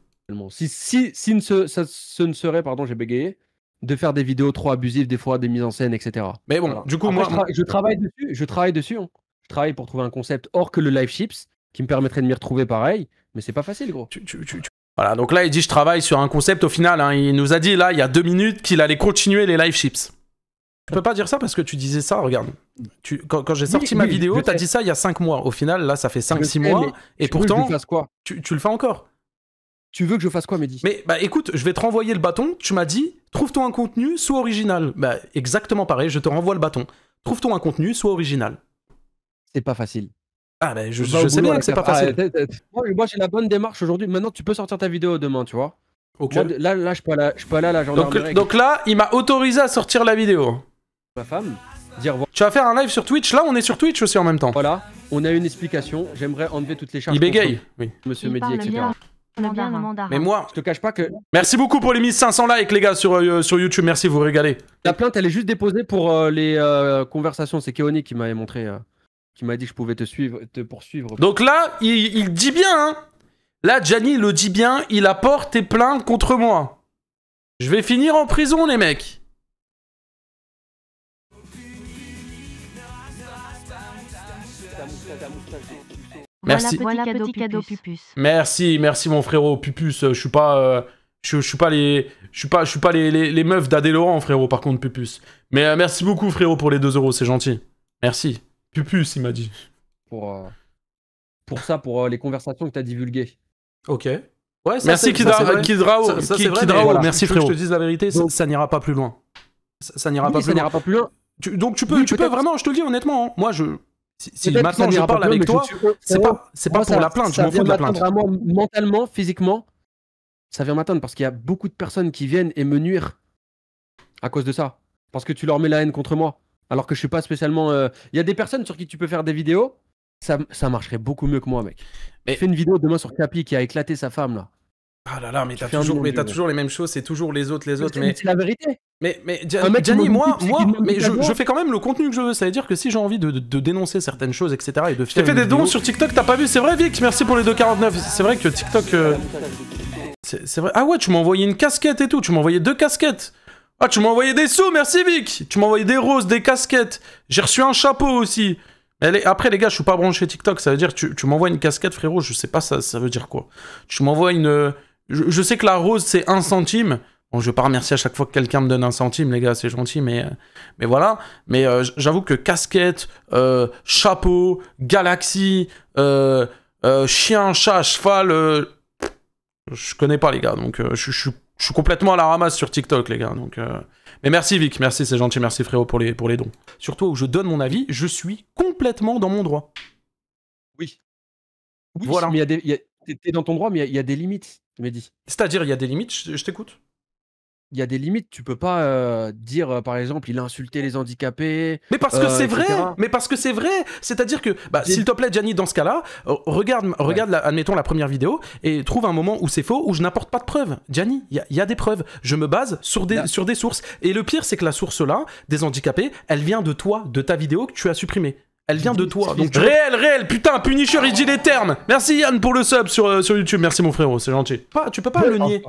Si ce ne serait, pardon, j'ai bégayé, de faire des vidéos trop abusives, des fois des mises en scène, etc. Mais bon, du coup, après, je travaille dessus. Je travaille pour trouver un concept hors que le live chips qui me permettrait de m'y retrouver pareil, mais c'est pas facile, gros. Voilà, donc là, il dit je travaille sur un concept au final. Hein, il nous a dit là, il y a 2 minutes, qu'il allait continuer les live chips. Tu peux pas dire ça parce que tu disais ça, regarde. Quand j'ai sorti ma vidéo, t'as dit ça il y a 5 mois. Au final, là, ça fait 5-6 mois. Et pourtant, tu le fais encore. Tu veux que je fasse quoi, Mehdi? Mais bah écoute, je vais te renvoyer le bâton. Tu m'as dit, trouve-toi un contenu, sois original. Bah exactement pareil, je te renvoie le bâton. Trouve-toi un contenu, sois original. C'est pas facile. Ah bah je sais bien que c'est pas facile. Moi j'ai la bonne démarche aujourd'hui. Maintenant tu peux sortir ta vidéo demain, tu vois. Okay. Moi, là je peux aller à la gendarmerie. Donc là, il m'a autorisé à sortir la vidéo. Ma femme, tu vas faire un live sur Twitch. Là, on est sur Twitch aussi en même temps. Voilà, on a une explication. J'aimerais enlever toutes les charges. Il bégaye, oui. Monsieur Mehdi, etc. Mais moi, je te cache pas que... Merci beaucoup pour les 1500 likes, les gars, sur YouTube. Merci, vous régalez. La plainte, elle est juste déposée pour les conversations. C'est Keoni qui m'avait montré, qui m'a dit que je pouvais te poursuivre. Donc là, il dit bien, hein. Là, Gianni, il le dit bien, il a porté plainte contre moi. Je vais finir en prison, les mecs. Merci. Voilà petit cadeau Pupus. Merci mon frérot Pupus. Je suis pas les meufs d'Adé Laurent, frérot, par contre, Pupus. Mais merci beaucoup, frérot, pour les 2 €, c'est gentil. Merci. Pupus, il m'a dit. Pour les conversations que t'as divulguées. Ok. Ouais, merci Kidrao. Merci, frérot. Je te dis la vérité, ça n'ira pas plus loin. Ça n'ira pas plus loin. Donc tu peux vraiment, je te le dis honnêtement, hein, moi si maintenant je parle avec toi, c'est pas pour la plainte, je m'en fous de la plainte. Vraiment, mentalement, physiquement, ça vient m'atteindre parce qu'il y a beaucoup de personnes qui viennent et me nuire à cause de ça. Parce que tu leur mets la haine contre moi. Alors que je suis pas spécialement... Il y a des personnes sur qui tu peux faire des vidéos, ça marcherait beaucoup mieux que moi, mec. Mais fais une vidéo demain sur Capi qui a éclaté sa femme, là. Ah là là, mais t'as toujours les mêmes choses, c'est toujours les autres. Mais c'est la vérité. Mais Gianni, moi, je fais quand même le contenu que je veux. Ça veut dire que si j'ai envie de dénoncer certaines choses, etc. et de faire. J'ai fait des dons sur TikTok, t'as pas vu? C'est vrai, Vic, merci pour les 2,49. C'est vrai que TikTok. C'est vrai. Ah ouais, tu m'as envoyé une casquette et tout. Tu m'as envoyé 2 casquettes. Ah, tu m'as envoyé des sous, merci Vic. Tu m'as envoyé des roses, des casquettes. J'ai reçu un chapeau aussi. Après, les gars, je suis pas branché TikTok. Ça veut dire que tu m'envoies une casquette, frérot. Je sais pas, ça veut dire quoi. Tu m'envoies une. Je sais que la rose, c'est 1 centime. Bon, je vais pas remercier à chaque fois que quelqu'un me donne 1 centime, les gars, c'est gentil, mais voilà. Mais j'avoue que casquette, chapeau, galaxie, chien, chat, cheval, je connais pas, les gars. Donc, je suis complètement à la ramasse sur TikTok, les gars. Donc, mais merci, Vic, merci, c'est gentil, merci, frérot, pour les dons. Surtout où je donne mon avis, je suis complètement dans mon droit. Oui. Voilà. Mais t'es dans ton droit, mais il y a des limites. C'est-à-dire, il y a des limites, je t'écoute. Il y a des limites, tu peux pas dire, par exemple, il a insulté les handicapés. Mais parce que c'est vrai, c'est-à-dire que, s'il te plaît, Gianni, dans ce cas-là, regarde admettons, la première vidéo, et trouve un moment où c'est faux, où je n'apporte pas de preuves. Gianni, il y a des preuves. Je me base sur des sources. Et le pire, c'est que la source-là, des handicapés, elle vient de toi, de ta vidéo que tu as supprimée. Elle vient de toi. Donc réel, putain, Punisher, il dit les termes. Merci Yann pour le sub sur YouTube. Merci mon frérot, c'est gentil. Tu peux pas le nier.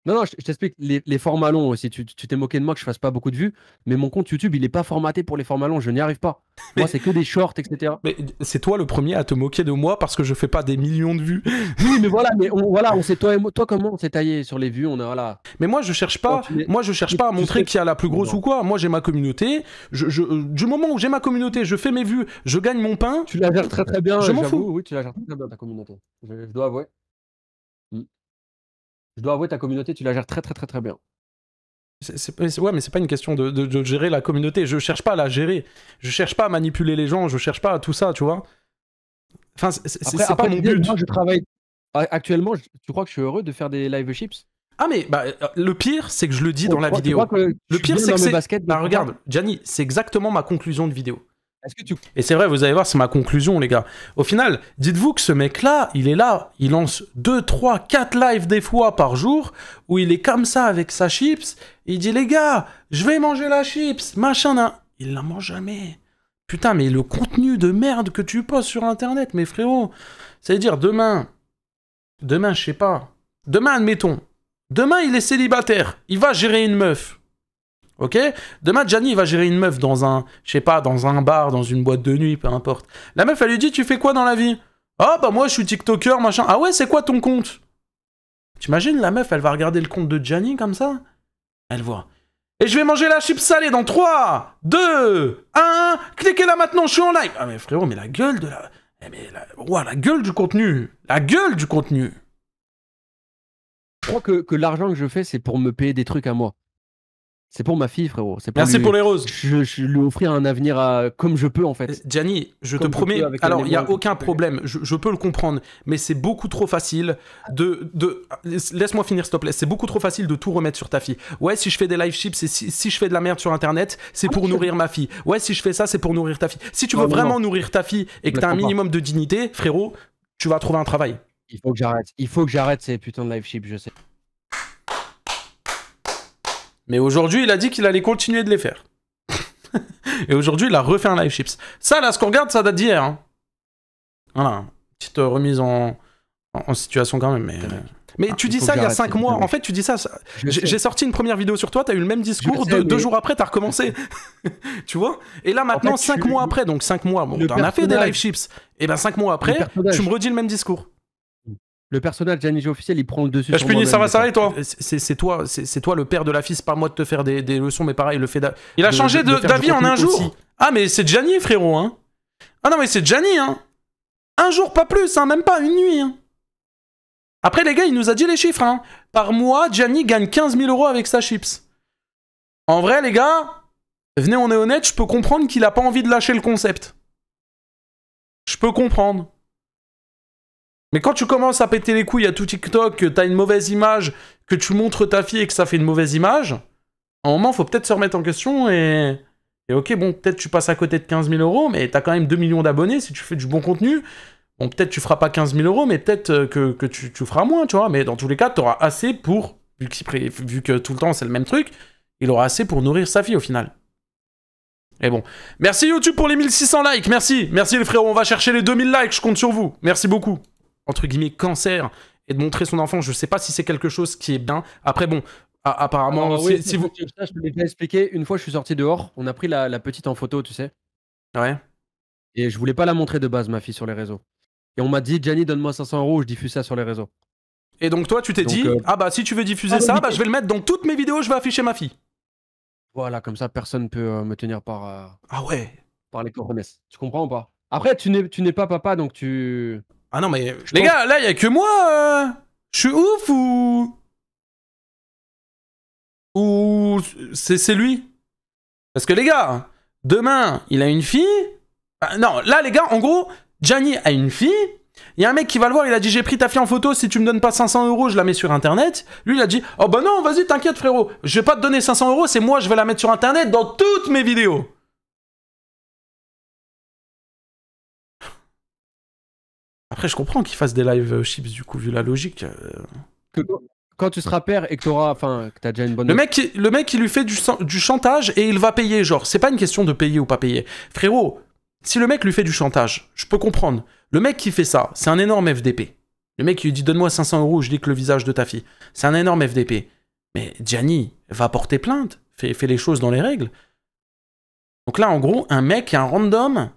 Non, non, je t'explique, les formats longs aussi. Tu t'es moqué de moi que je fasse pas beaucoup de vues, mais mon compte YouTube, il est pas formaté pour les formats longs, je n'y arrive pas. Moi, c'est que des shorts, etc. Mais c'est toi le premier à te moquer de moi parce que je fais pas des millions de vues. Oui, mais voilà, on sait, toi comment on s'est taillé sur les vues, on a, voilà. Mais moi, je cherche pas, à montrer qui a la plus grosse ou quoi. Moi, j'ai ma communauté. Du moment où j'ai ma communauté, je fais mes vues, je gagne mon pain. Tu la gères très très bien, je m'en fous. Oui, tu la gères très bien, ta communauté. Je dois avouer. Je dois avouer, ta communauté, tu la gères très très très très bien. Ouais, mais c'est pas une question de gérer la communauté. Je cherche pas à la gérer. Je cherche pas à manipuler les gens. Je cherche pas à tout ça, tu vois. Enfin, c'est pas mon but. Moi, je travaille... Actuellement, tu crois que je suis heureux de faire des live chips? Ah mais bah, le pire, c'est que je le dis dans la vidéo. Le pire, c'est que c'est... Bah regarde, Gianni, c'est exactement ma conclusion de vidéo. Et c'est vrai, vous allez voir, c'est ma conclusion, les gars. Au final, dites-vous que ce mec-là, il est là, il lance 2, 3, 4 lives des fois par jour, où il est comme ça avec sa chips, il dit, les gars, je vais manger la chips, machin, il la mange jamais. Putain, mais le contenu de merde que tu postes sur Internet, mes frérots, ça veut dire demain, je sais pas, demain, admettons, demain, il est célibataire, il va gérer une meuf. Ok? Demain, Gianni va gérer une meuf dans un, je sais pas, dans un bar, dans une boîte de nuit, peu importe. La meuf, elle lui dit, tu fais quoi dans la vie? Ah bah moi, je suis TikToker, machin. Ah ouais, c'est quoi ton compte? T'imagines, la meuf, elle va regarder le compte de Gianni comme ça? Elle voit. Et je vais manger la chips salée dans 3, 2, 1, cliquez là maintenant, je suis en live. Ah mais frérot, mais la gueule de la... la gueule du contenu. La gueule du contenu. Je crois que l'argent que je fais, c'est pour me payer des trucs à moi. C'est pour ma fille, frérot. Merci pour les roses. Je lui offrir un avenir comme je peux, en fait. Gianni, je te promets, alors il n'y a aucun problème, je peux le comprendre, mais c'est beaucoup trop facile Laisse-moi finir, s'il te plaît. C'est beaucoup trop facile de tout remettre sur ta fille. Ouais, si je fais des live chips, et si je fais de la merde sur Internet, c'est pour nourrir ma fille. Ouais, si je fais ça, c'est pour nourrir ta fille. Si tu veux vraiment nourrir ta fille et que tu as un minimum de dignité, frérot, tu vas trouver un travail. Il faut que j'arrête. Il faut que j'arrête ces putains de live chips, je sais. Mais aujourd'hui, il a dit qu'il allait continuer de les faire. Et aujourd'hui, il a refait un live chips. Ça, là, ce qu'on regarde, ça date d'hier. Hein. Voilà. Petite remise en situation quand même. Mais tu dis ça il y a 5 mois. En fait, tu dis ça. J'ai sorti une première vidéo sur toi, t'as eu le même discours. Deux jours après, t'as recommencé. Tu vois? Et là, maintenant, 5 mois après, donc 5 mois, bon, t'en as fait des live chips. Et ben 5 mois après, tu me redis le même discours. Le personnage Gianni officiel, il prend le dessus. Je punis, ça va s'arrêter, toi. C'est toi le père de la fille, c'est pas moi de te faire des leçons, mais pareil, le fait il a changé d'avis en un jour. Aussi. Ah, mais c'est Gianni, frérot, hein. Ah non, mais c'est Gianni, hein. Un jour, pas plus, hein, même pas une nuit, hein. Après, les gars, il nous a dit les chiffres, hein. Par mois, Gianni gagne 15 000 € avec sa chips. En vrai, les gars, venez, on est honnête, je peux comprendre qu'il a pas envie de lâcher le concept. Je peux comprendre. Mais quand tu commences à péter les couilles à tout TikTok, que t'as une mauvaise image, que tu montres ta fille et que ça fait une mauvaise image, à un moment, faut peut-être se remettre en question et ok, bon, peut-être tu passes à côté de 15 000 €, mais t'as quand même 2 millions d'abonnés, si tu fais du bon contenu, bon, peut-être tu feras pas 15 000 €, mais peut-être que tu feras moins, tu vois, mais dans tous les cas, t'auras assez pour, vu que tout le temps c'est le même truc, il aura assez pour nourrir sa fille au final. Et bon, merci YouTube pour les 1600 likes, merci les frérots, on va chercher les 2000 likes, je compte sur vous, merci beaucoup. Entre guillemets, cancer, et de montrer son enfant, je sais pas si c'est quelque chose qui est bien. Après, bon, apparemment, alors, oui, si vous... Ça, je te l'ai déjà expliqué, une fois je suis sorti dehors, on a pris la petite en photo, tu sais. Ouais. Et je voulais pas la montrer de base, ma fille, sur les réseaux. Et on m'a dit, Gianni, donne-moi 500 €, je diffuse ça sur les réseaux. Et donc toi, tu t'es dit, ah bah si tu veux diffuser ça, bah je vais le mettre dans toutes mes vidéos, je vais afficher ma fille. Voilà, comme ça, personne peut me tenir par... ah ouais. Par les coordonnées. Tu comprends ou pas? Après, tu n'es pas papa, donc tu... Ah non, mais les gars, là, il y a que moi. Je suis ouf ou c'est lui? Parce que les gars, demain, il a une fille. Ah, non, là, les gars, en gros, Gianni a une fille. Il y a un mec qui va le voir, il a dit, j'ai pris ta fille en photo, si tu me donnes pas 500 €, je la mets sur Internet. Lui, il a dit, oh bah non, vas-y, t'inquiète, frérot. Je vais pas te donner 500 €, c'est moi, je vais la mettre sur Internet dans toutes mes vidéos. Après, je comprends qu'il fasse des live chips, du coup, vu la logique. Quand tu seras père et que t'as déjà une bonne... Le mec, il lui fait du chantage et il va payer, genre. C'est pas une question de payer ou pas payer. Frérot, si le mec lui fait du chantage, je peux comprendre. Le mec qui fait ça, c'est un énorme FDP. Le mec, il lui dit, donne-moi 500 €, je lis que le visage de ta fille. C'est un énorme FDP. Mais Gianni va porter plainte. Fais les choses dans les règles. Donc là, en gros, un mec, un random,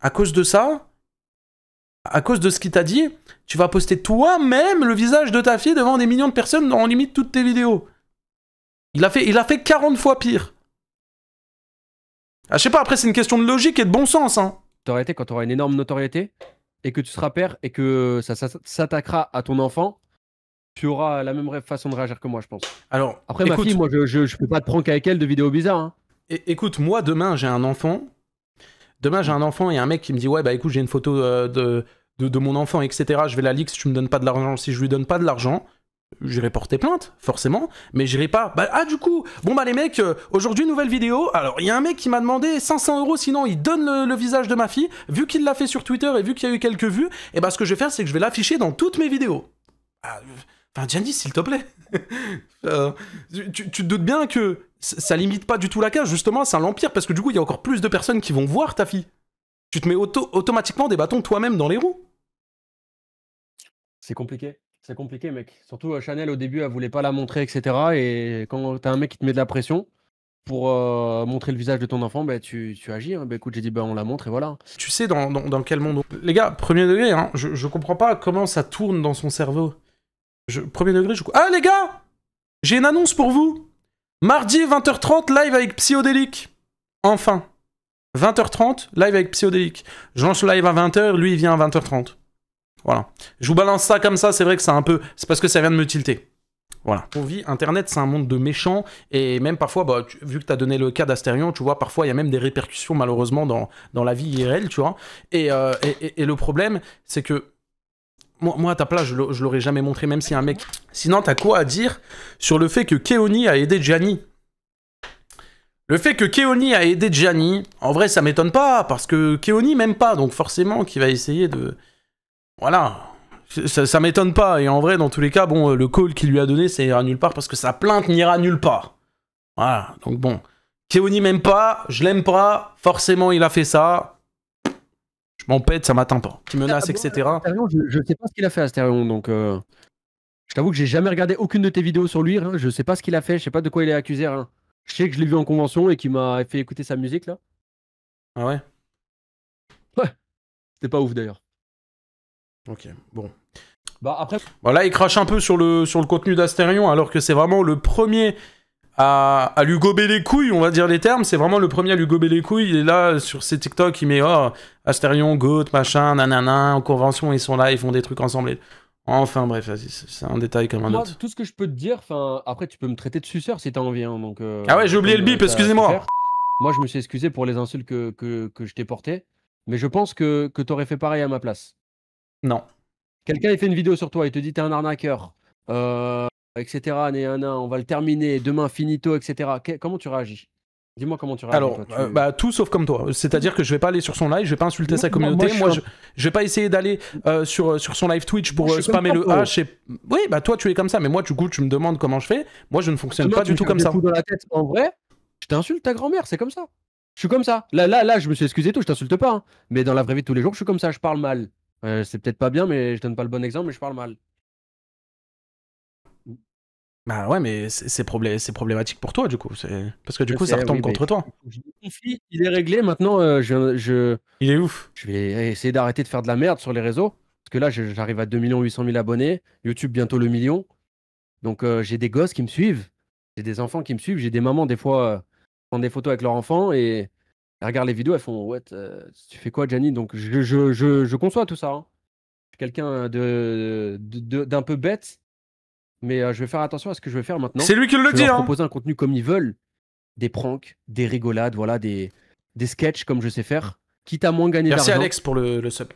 à cause de ça, à cause de ce qu'il t'a dit, tu vas poster toi-même le visage de ta fille devant des millions de personnes en limite toutes tes vidéos. Il a fait 40 fois pire. Ah, je sais pas, après c'est une question de logique et de bon sens. Hein. Notoriété, quand tu auras une énorme notoriété et que tu seras père et que ça s'attaquera à ton enfant, tu auras la même façon de réagir que moi, je pense. Alors, après, écoute, ma fille, moi, je peux pas te prank avec elle de vidéos bizarres. Hein. Écoute, moi, demain, j'ai un enfant. Demain, j'ai un enfant et un mec qui me dit, ouais, bah écoute, j'ai une photo de mon enfant, etc. Je vais la leak si tu me donnes pas de l'argent. Si je lui donne pas de l'argent, j'irai porter plainte, forcément. Mais j'irai pas. Bah, ah, du coup, bon, bah les mecs, aujourd'hui, nouvelle vidéo. Alors, il y a un mec qui m'a demandé 500 €, sinon il donne le visage de ma fille. Vu qu'il l'a fait sur Twitter et vu qu'il y a eu quelques vues, et bah, ce que je vais faire, c'est que je vais l'afficher dans toutes mes vidéos. Enfin, Gianni, s'il te plaît. Tu te doutes bien que ça limite pas du tout la case, justement, ça l'empire, parce que du coup, il y a encore plus de personnes qui vont voir ta fille. Tu te mets automatiquement des bâtons toi-même dans les roues. C'est compliqué, mec. Surtout, Chanel, au début, elle voulait pas la montrer, etc. Et quand t'as un mec qui te met de la pression pour montrer le visage de ton enfant, bah, tu agis. Hein. Bah, écoute, j'ai dit, bah, on la montre et voilà. Tu sais dans quel monde... Les gars, premier degré, hein, je comprends pas comment ça tourne dans son cerveau. Premier degré, Ah, les gars, j'ai une annonce pour vous. Mardi, 20h30, live avec Psyodélique. Enfin. 20h30, live avec Psyodélique. Je lance le live à 20h, lui, il vient à 20h30. Voilà. Je vous balance ça comme ça, c'est vrai que c'est un peu... C'est parce que ça vient de me tilter. Voilà. On vit, Internet, c'est un monde de méchants, et même parfois, bah, vu que tu as donné le cas d'Astérion, tu vois, parfois, il y a même des répercussions, malheureusement, dans la vie IRL, tu vois. Et le problème, c'est que moi, à ta place, je l'aurais jamais montré, même si un mec... Sinon, t'as quoi à dire sur le fait que Keoni a aidé Gianni? Le fait que Keoni a aidé Gianni, en vrai, ça m'étonne pas, parce que Keoni m'aime pas, donc forcément, qu'il va essayer de... Voilà. Ça m'étonne pas, et en vrai, dans tous les cas, bon, le call qu'il lui a donné, ça ira nulle part, parce que sa plainte n'ira nulle part. Voilà, donc bon. Keoni m'aime pas, je l'aime pas, forcément, il a fait ça... Je m'en pète, ça m'atteint pas. Qui menace, etc. Je sais pas ce qu'il a fait, Astérion, donc je t'avoue que j'ai jamais regardé aucune de tes vidéos sur lui. Hein. Je sais pas ce qu'il a fait, je sais pas de quoi il est accusé. Hein. Je sais que je l'ai vu en convention et qu'il m'a fait écouter sa musique là. Ah ouais? Ouais. C'était pas ouf d'ailleurs. Ok, bon. Bah après. Bon, là, il crache un peu sur le contenu d'Astérion, alors que c'est vraiment le premier à lui gober les couilles, on va dire les termes. C'est vraiment le premier à lui gober les couilles. Il est là sur ses TikTok, il met oh, Astérion, Goat, machin, nanana, en convention, ils sont là, ils font des trucs ensemble. Et... Enfin bref, vas-y, c'est un détail comme un autre. Tout ce que je peux te dire, après tu peux me traiter de suceur si t'as envie. Hein, donc, ah ouais, j'ai oublié le bip, excusez-moi. Moi, je me suis excusé pour les insultes que je t'ai portées, mais je pense que t'aurais fait pareil à ma place. Non. Quelqu'un a fait une vidéo sur toi, il te dit t'es un arnaqueur, etc. On va le terminer, demain finito, etc. Comment tu réagis? Dis-moi comment tu réagis. Alors, toi, bah, tout sauf comme toi. C'est-à-dire que je vais pas aller sur son live, je vais pas insulter sa communauté. Moi, je vais pas essayer d'aller sur son live Twitch pour spammer le H. Et... Oui, bah toi, tu es comme ça, mais moi, du coup, tu me demandes comment je fais. Moi, je ne fonctionne pas du tout comme ça. Dans la tête. En vrai, je t'insulte ta grand-mère, c'est comme ça. Je suis comme ça. Là, je me suis excusé tout, je t'insulte pas. Hein. Mais dans la vraie vie de tous les jours, je suis comme ça, je parle mal. C'est peut-être pas bien, mais je donne pas le bon exemple, mais je parle mal. Bah ouais, mais c'est problématique pour toi, du coup. Parce que du coup, ça retombe contre toi. Le conflit, il est réglé. Maintenant, il est ouf. Je vais essayer d'arrêter de faire de la merde sur les réseaux. Parce que là, j'arrive à 2 800 000 abonnés. YouTube, bientôt le million. Donc, j'ai des gosses qui me suivent. J'ai des enfants qui me suivent. J'ai des mamans, des fois, prendre des photos avec leurs enfants et elles regardent les vidéos. Elles font ouais, tu fais quoi, Gianni? Donc, je conçois tout ça. Hein. Je suis quelqu'un d'un peu bête. Mais je vais faire attention à ce que je vais faire maintenant. C'est lui qui le dit, Je vais leur hein. proposer un contenu comme ils veulent. Des pranks, des rigolades, voilà, des sketchs comme je sais faire. Quitte à moins gagner d'argent. Merci Alex pour le sub.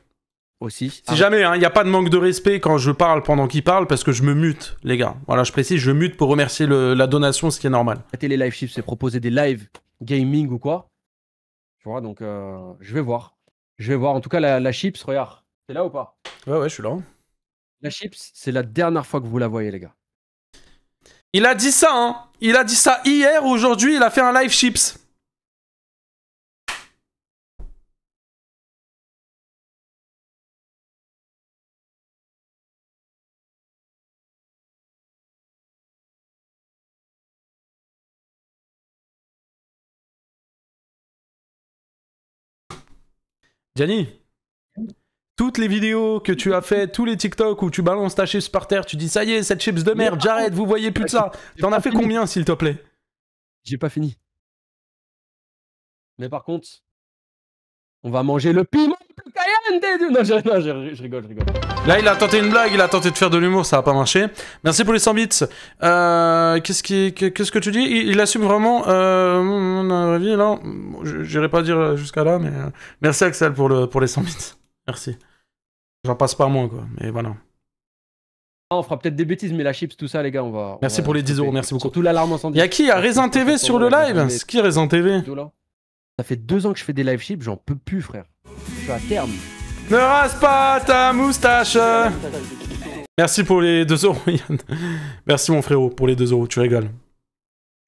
Aussi. Si jamais, il n'y a pas de manque de respect quand je parle pendant qu'il parle, parce que je me mute, les gars. Voilà, je précise, je mute pour remercier la donation, ce qui est normal. Arrêter les live chips, c'est proposer des live gaming ou quoi. Tu vois, donc je vais voir. Je vais voir. En tout cas, la chips, regarde. T'es là ou pas? Ouais, je suis là. La chips, c'est la dernière fois que vous la voyez, les gars. Il a dit ça, hein. Il a dit ça hier, aujourd'hui, il a fait un live chips. Gianni, toutes les vidéos que tu as fait, tous les TikTok où tu balances ta chips par terre, tu dis ça y est, cette chips de merde, j'arrête, vous voyez plus de ça. T'en as fait combien, s'il te plaît? J'ai pas fini. Mais par contre, on va manger le piment le cayenne. Non, je rigole. Là, il a tenté une blague, il a tenté de faire de l'humour, ça a pas marché. Merci pour les 100 bits. Qu'est-ce que tu dis? Il assume vraiment mon avis, là. J'irai pas dire jusqu'à là, mais merci Axel pour les 100 bits. Merci. J'en passe pas moins, quoi. Mais voilà. On fera peut-être des bêtises, mais la chips, tout ça, les gars, on va... Merci pour les 10 euros, merci beaucoup. Surtout l'alarme incendie. Y'a qui? Y'a Raisin TV sur le live? C'est qui Raisin TV? Ça fait 2 ans que je fais des live chips, j'en peux plus, frère. Je suis à terme. Ne rase pas ta moustache. Merci pour les 2 euros, Yann. Merci, mon frérot, pour les 2 euros, tu rigoles.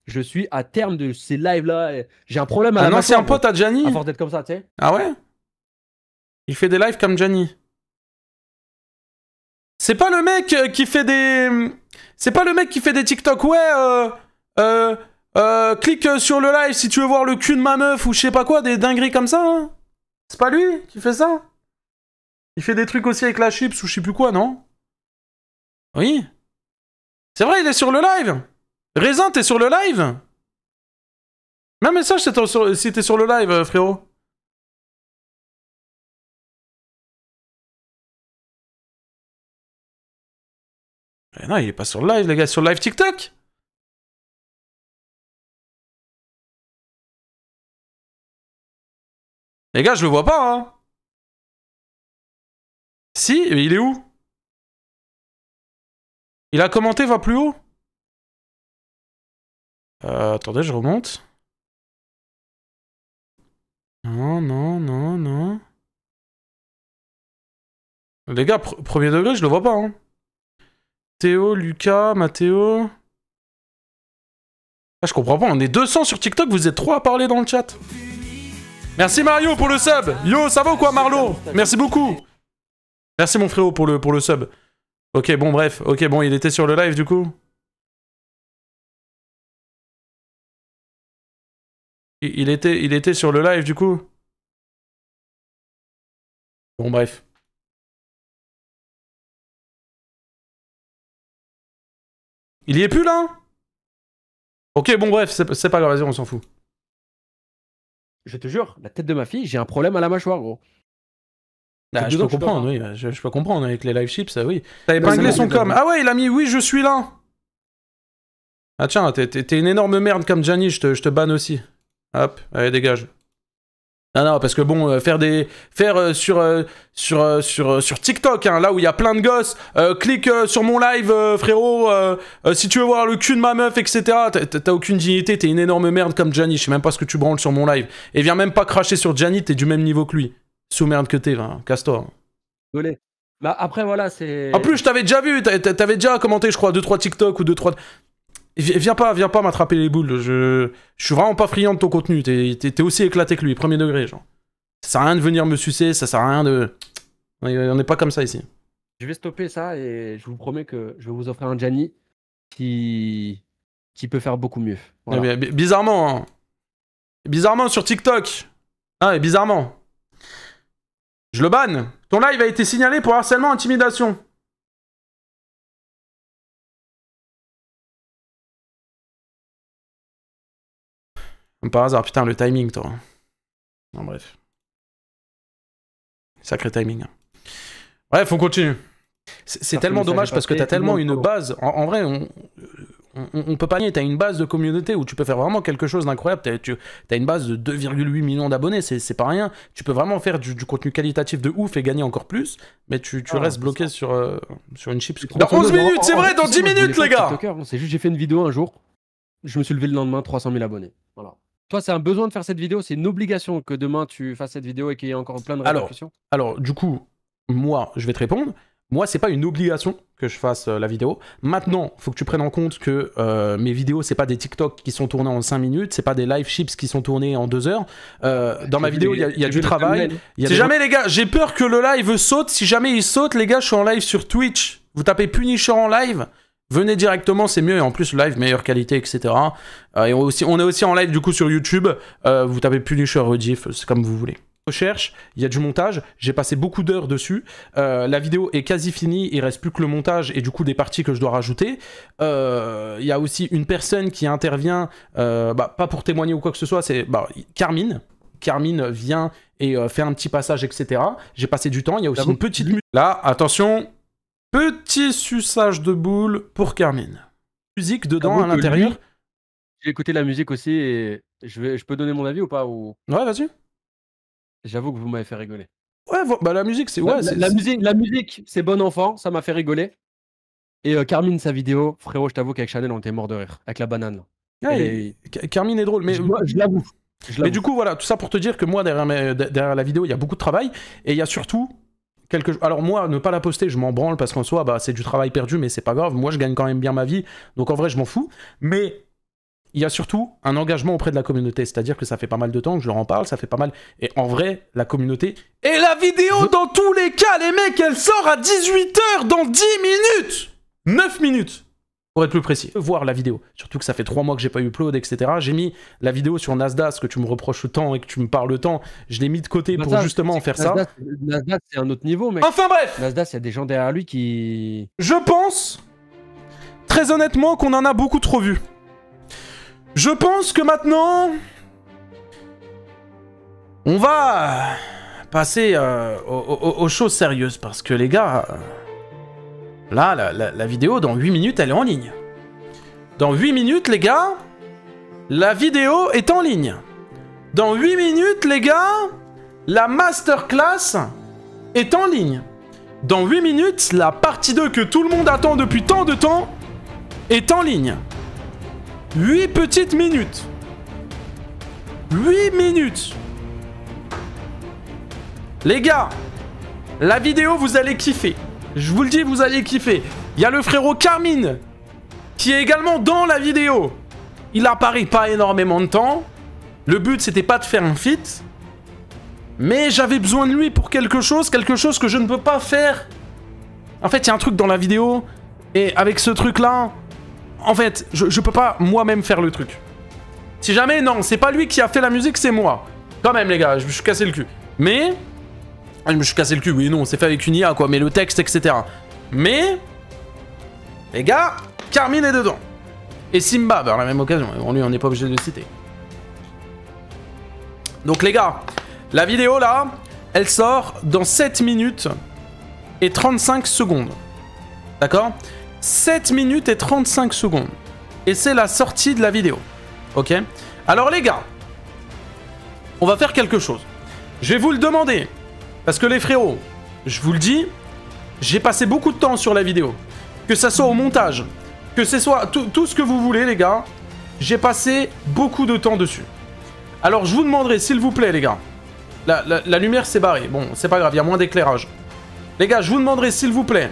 Je suis à terme de ces lives-là. J'ai un problème à la mâchoire. Un ancien pote à Gianni? À force d'être comme ça, tu sais. Ah ouais? Il fait des lives comme Gianni. C'est pas le mec qui fait des... C'est pas le mec qui fait des TikTok, ouais, clique sur le live si tu veux voir le cul de ma meuf ou je sais pas quoi, des dingueries comme ça, hein. C'est pas lui qui fait ça? Il fait des trucs aussi avec la chips ou je sais plus quoi, non? Oui. C'est vrai, il est sur le live. Raisin, t'es sur le live? Mets un message si t'es sur le live, frérot. Eh non, il est pas sur le live, les gars, sur le live TikTok. Les gars, je le vois pas, hein. Si, mais il est où? Il a commenté, va plus haut. Attendez, je remonte. Non. Les gars, premier degré, je le vois pas, hein. Théo, Lucas, Mathéo... Ah, je comprends pas, on est 200 sur TikTok, vous êtes 3 à parler dans le chat. Merci Mario pour le sub. Yo, ça va ou quoi, Marlo? Merci beaucoup. Merci mon frérot pour le sub. Ok, bon, bref. Ok, bon, il était sur le live, du coup. Il était sur le live, du coup. Bon, bref. Il y est plus, là? Ok, bon, bref, c'est pas grave, vas-y, on s'en fout. Je te jure, la tête de ma fille, j'ai un problème à la mâchoire, gros. Ah, je peux comprendre, oui, je peux comprendre, avec les live chips, oui. T'as épinglé son com. Ah ouais, il a mis « Oui, je suis là ». Ah tiens, t'es une énorme merde comme Gianni, je te banne aussi. Hop, allez, dégage. Non, parce que bon, faire sur TikTok, hein, là où il y a plein de gosses, clique sur mon live, frérot, si tu veux voir le cul de ma meuf, etc. T'as aucune dignité, t'es une énorme merde comme Gianni, je sais même pas ce que tu branles sur mon live. Et viens même pas cracher sur Gianni, t'es du même niveau que lui. Sous-merde que t'es, casse-toi. Désolé. Bah après, voilà, c'est... En plus, je t'avais déjà vu, t'avais déjà commenté, je crois, 2-3 TikTok ou 2-3... Viens pas m'attraper les boules, je suis vraiment pas friand de ton contenu, t'es aussi éclaté que lui, premier degré, genre. Ça sert à rien de venir me sucer, ça sert à rien de... On n'est pas comme ça ici. Je vais stopper ça et je vous promets que je vais vous offrir un Gianni qui peut faire beaucoup mieux. Voilà. Bizarrement, hein. Bizarrement sur TikTok. Ah, et bizarrement. Je le banne. Ton live a été signalé pour harcèlement, intimidation. Comme par hasard, putain, le timing, toi. Non, bref. Sacré timing. Bref, on continue. C'est tellement dommage parce que t'as tellement une base. En vrai, on peut pas nier, t'as une base de communauté où tu peux faire vraiment quelque chose d'incroyable. T'as une base de 2,8 millions d'abonnés, c'est pas rien. Tu peux vraiment faire du contenu qualitatif de ouf et gagner encore plus, mais tu restes bloqué sur une chips. Dans 11 minutes, c'est vrai, dans 10 minutes, les gars! C'est juste, j'ai fait une vidéo un jour, je me suis levé le lendemain, 300 000 abonnés. Voilà. Toi, c'est un besoin de faire cette vidéo, c'est une obligation que demain tu fasses cette vidéo et qu'il y ait encore plein de répercussions? Alors, du coup, moi, je vais te répondre. Moi, c'est pas une obligation que je fasse la vidéo. Maintenant, faut que tu prennes en compte que mes vidéos, c'est pas des TikTok qui sont tournés en 5 minutes, c'est pas des live chips qui sont tournés en 2 heures. Dans ma vidéo, il y a du travail. Si jamais, les gars, j'ai peur que le live saute. Si jamais il saute, les gars, je suis en live sur Twitch. Vous tapez Punisher en live. Venez directement, c'est mieux. Et en plus, live, meilleure qualité, etc. Et on est aussi en live, du coup, sur YouTube. Vous tapez Punisher Rediff, c'est comme vous voulez. recherche, il y a du montage, j'ai passé beaucoup d'heures dessus, la vidéo est quasi finie, il reste plus que le montage et du coup des parties que je dois rajouter. Il y a aussi une personne qui intervient, pas pour témoigner ou quoi que ce soit, c'est Carmine. Carmine vient et fait un petit passage, etc. J'ai passé du temps, il y a aussi une petite musique. Là, attention, petit suçage de boule pour Carmine. Musique dedans à l'intérieur. J'ai écouté la musique aussi et je peux donner mon avis ou pas ou... Ouais, vas-y. J'avoue que vous m'avez fait rigoler. Ouais, la musique, c'est... Ouais, la musique, c'est bon enfant, ça m'a fait rigoler. Et Carmine, sa vidéo, frérot, je t'avoue qu'avec Chanel, on était mort de rire. Avec la banane. Ouais, Carmine est drôle, mais... Je l'avoue. Mais du coup, voilà, tout ça pour te dire que moi, derrière la vidéo, il y a beaucoup de travail. Et il y a surtout... Alors moi, ne pas la poster, je m'en branle parce qu'en soi, c'est du travail perdu, mais c'est pas grave. Moi, je gagne quand même bien ma vie. Donc en vrai, je m'en fous. Mais... il y a surtout un engagement auprès de la communauté, c'est-à-dire que ça fait pas mal de temps que je leur en parle, ça fait pas mal... Et en vrai, la communauté... Et la vidéo, dans tous les cas, les mecs, elle sort à 18h dans 10 minutes 9 minutes, pour être plus précis. Voir la vidéo, surtout que ça fait 3 mois que j'ai pas eu upload, etc. J'ai mis la vidéo sur Nasdaq, que tu me reproches tant et que tu me parles tant, je l'ai mis de côté pour justement faire ça. Nasdaq, c'est un autre niveau, mec. Enfin bref, Nasdaq, il y a des gens derrière lui qui... Je pense, très honnêtement, qu'on en a beaucoup trop vu. Je pense que maintenant, on va passer aux choses sérieuses, parce que les gars, là, la vidéo, dans 8 minutes, elle est en ligne. Dans 8 minutes, les gars, la vidéo est en ligne. Dans 8 minutes, les gars, la masterclass est en ligne. Dans 8 minutes, la partie 2 que tout le monde attend depuis tant de temps est en ligne. 8 petites minutes. 8 minutes. Les gars, la vidéo, vous allez kiffer. Je vous le dis, vous allez kiffer. Il y a le frérot Carmine, qui est également dans la vidéo. Il apparaît pas énormément de temps. Le but, c'était pas de faire un feat. Mais j'avais besoin de lui pour quelque chose que je ne peux pas faire. En fait, il y a un truc dans la vidéo. Et avec ce truc-là... En fait, je peux pas moi-même faire le truc. Si jamais, non, c'est pas lui qui a fait la musique, c'est moi. Quand même, les gars, je me suis cassé le cul. Mais... je me suis cassé le cul, oui, non, c'est fait avec une IA, quoi, mais le texte, etc. Mais... les gars, Carmine est dedans. Et Simba, par la même occasion. Bon, lui, on n'est pas obligé de le citer. Donc, les gars, la vidéo, là, elle sort dans 7 minutes et 35 secondes. D'accord ? 7 minutes et 35 secondes. Et c'est la sortie de la vidéo. Ok ? Alors les gars, on va faire quelque chose. Je vais vous le demander. Parce que les frérots, je vous le dis, j'ai passé beaucoup de temps sur la vidéo. Que ça soit au montage, que ce soit tout ce que vous voulez les gars. J'ai passé beaucoup de temps dessus. Alors je vous demanderai s'il vous plaît les gars. La lumière s'est barrée. Bon, c'est pas grave, il y a moins d'éclairage. Les gars, je vous demanderai s'il vous plaît.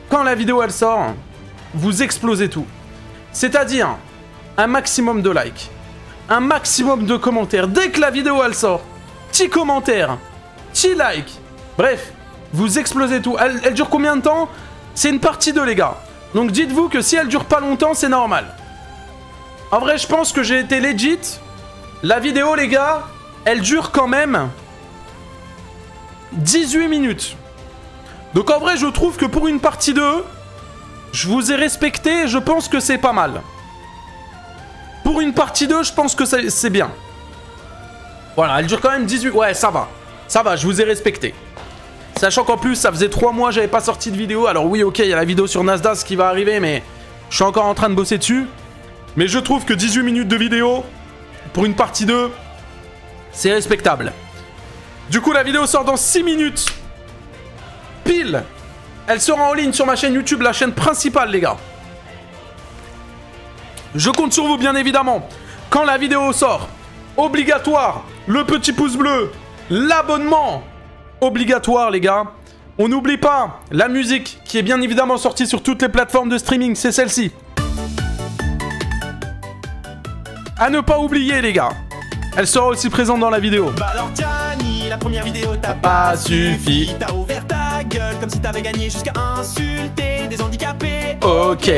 Quand la vidéo elle sort, vous explosez tout. C'est-à-dire un maximum de likes, un maximum de commentaires. Dès que la vidéo elle sort, petit commentaire, petit like. Bref, vous explosez tout. Elle dure combien de temps? C'est une partie 2 les gars. Donc dites-vous que si elle dure pas longtemps, c'est normal. En vrai, je pense que j'ai été legit. La vidéo les gars, elle dure quand même 18 minutes. Donc en vrai, je trouve que pour une partie 2, je vous ai respecté et je pense que c'est pas mal. Pour une partie 2, je pense que c'est bien. Voilà, elle dure quand même 18... Ouais, ça va. Ça va, je vous ai respecté. Sachant qu'en plus, ça faisait 3 mois, j'avais pas sorti de vidéo. Alors oui, ok, il y a la vidéo sur Nasdaq qui va arriver, mais je suis encore en train de bosser dessus. Mais je trouve que 18 minutes de vidéo, pour une partie 2, c'est respectable. Du coup, la vidéo sort dans 6 minutes. Pile. Elle sera en ligne sur ma chaîne YouTube, la chaîne principale, les gars. Je compte sur vous, bien évidemment. Quand la vidéo sort, obligatoire, le petit pouce bleu, l'abonnement, obligatoire, les gars. On n'oublie pas la musique, qui est bien évidemment sortie sur toutes les plateformes de streaming, c'est celle-ci. À ne pas oublier, les gars. Elle sera aussi présente dans la vidéo. Bah alors Tiani, la première vidéo t'as pas suffi. T'as ouvert ta gueule comme si t'avais gagné jusqu'à insulter des handicapés. Ok.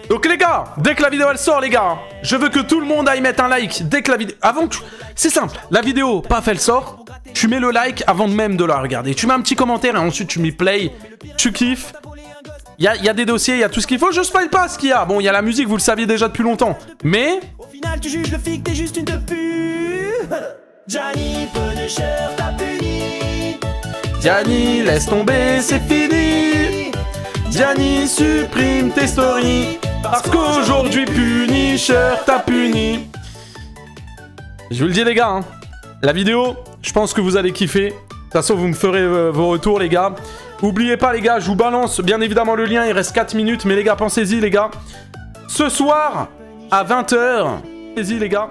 Donc les gars, dès que la vidéo elle sort les gars, je veux que tout le monde aille mettre un like dès que la vidéo... Avant que... C'est simple, la vidéo, paf, elle sort. tu mets le like avant même de la regarder. Tu mets un petit commentaire et ensuite tu mets play. Tu kiffes. Il y a des dossiers, il y a tout ce qu'il faut. Je spoil pas ce qu'il y a. Bon, il y a la musique, vous le saviez déjà depuis longtemps. Mais... Au final, tu juges le flic, t'es juste une pute. Gianni, Punisher, t'as puni. Gianni, laisse tomber, c'est fini. Gianni, supprime tes stories. Parce qu'aujourd'hui, Punisher t'a puni. Je vous le dis, les gars, hein, la vidéo, je pense que vous allez kiffer. De toute façon, vous me ferez vos retours, les gars. Oubliez pas, les gars, je vous balance bien évidemment le lien. Il reste 4 minutes, mais les gars, pensez-y, les gars. Ce soir, à 20h, pensez-y, les gars,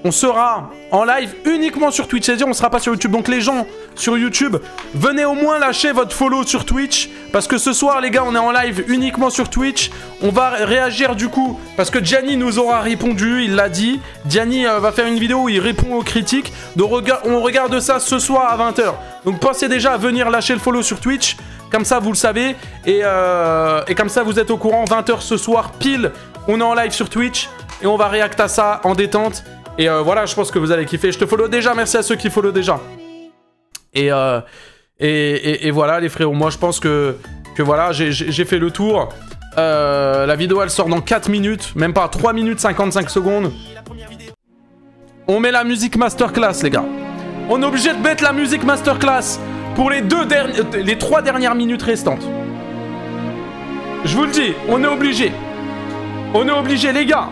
on sera en live uniquement sur Twitch. C'est-à-dire, on sera pas sur YouTube. Donc, les gens sur YouTube, venez au moins lâcher votre follow sur Twitch. Parce que ce soir, les gars, on est en live uniquement sur Twitch. On va réagir du coup, parce que Gianni nous aura répondu, il l'a dit. Gianni va faire une vidéo où il répond aux critiques. Donc, on regarde ça ce soir à 20h. Donc, pensez déjà à venir lâcher le follow sur Twitch. Comme ça, vous le savez. Et comme ça, vous êtes au courant. 20h ce soir, pile, on est en live sur Twitch. Et on va réacter à ça en détente. Et voilà, je pense que vous allez kiffer. Je te follow déjà, merci à ceux qui follow déjà. Et voilà, les frérots, moi je pense que voilà, j'ai fait le tour. La vidéo, elle sort dans 4 minutes, même pas 3 minutes 55 secondes. On met la musique masterclass, les gars. On est obligé de mettre la musique masterclass pour les 3 dernières minutes restantes. Je vous le dis, on est obligé. On est obligé, les gars.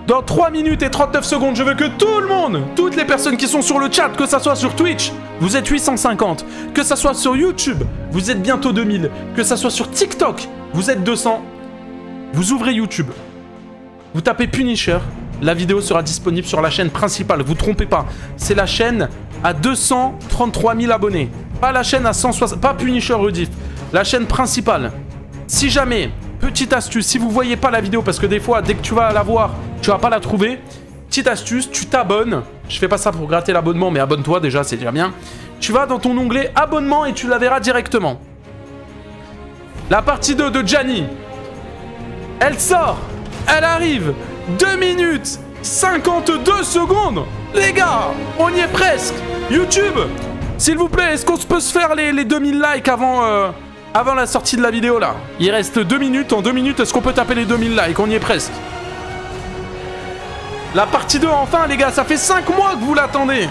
Dans 3 minutes et 39 secondes, je veux que tout le monde, toutes les personnes qui sont sur le chat, que ça soit sur Twitch, vous êtes 850, que ça soit sur YouTube, vous êtes bientôt 2000, que ça soit sur TikTok, vous êtes 200, vous ouvrez YouTube, vous tapez Punisher, la vidéo sera disponible sur la chaîne principale, vous trompez pas, c'est la chaîne à 233 000 abonnés, pas la chaîne à 160, pas Punisher Rediff, la chaîne principale. Si jamais... Petite astuce, si vous voyez pas la vidéo, parce que des fois, dès que tu vas la voir, tu vas pas la trouver. Petite astuce, tu t'abonnes. Je fais pas ça pour gratter l'abonnement, mais abonne-toi déjà, c'est déjà bien. Tu vas dans ton onglet abonnement et tu la verras directement. La partie 2 de Gianni. Elle sort. Elle arrive. 2 minutes 52 secondes. Les gars, on y est presque. YouTube, s'il vous plaît, est-ce qu'on peut se faire les 2000 likes avant la sortie de la vidéo, là? Il reste 2 minutes. En 2 minutes, est-ce qu'on peut taper les 2000 likes? On y est presque. La partie 2, enfin, les gars. Ça fait 5 mois que vous l'attendez.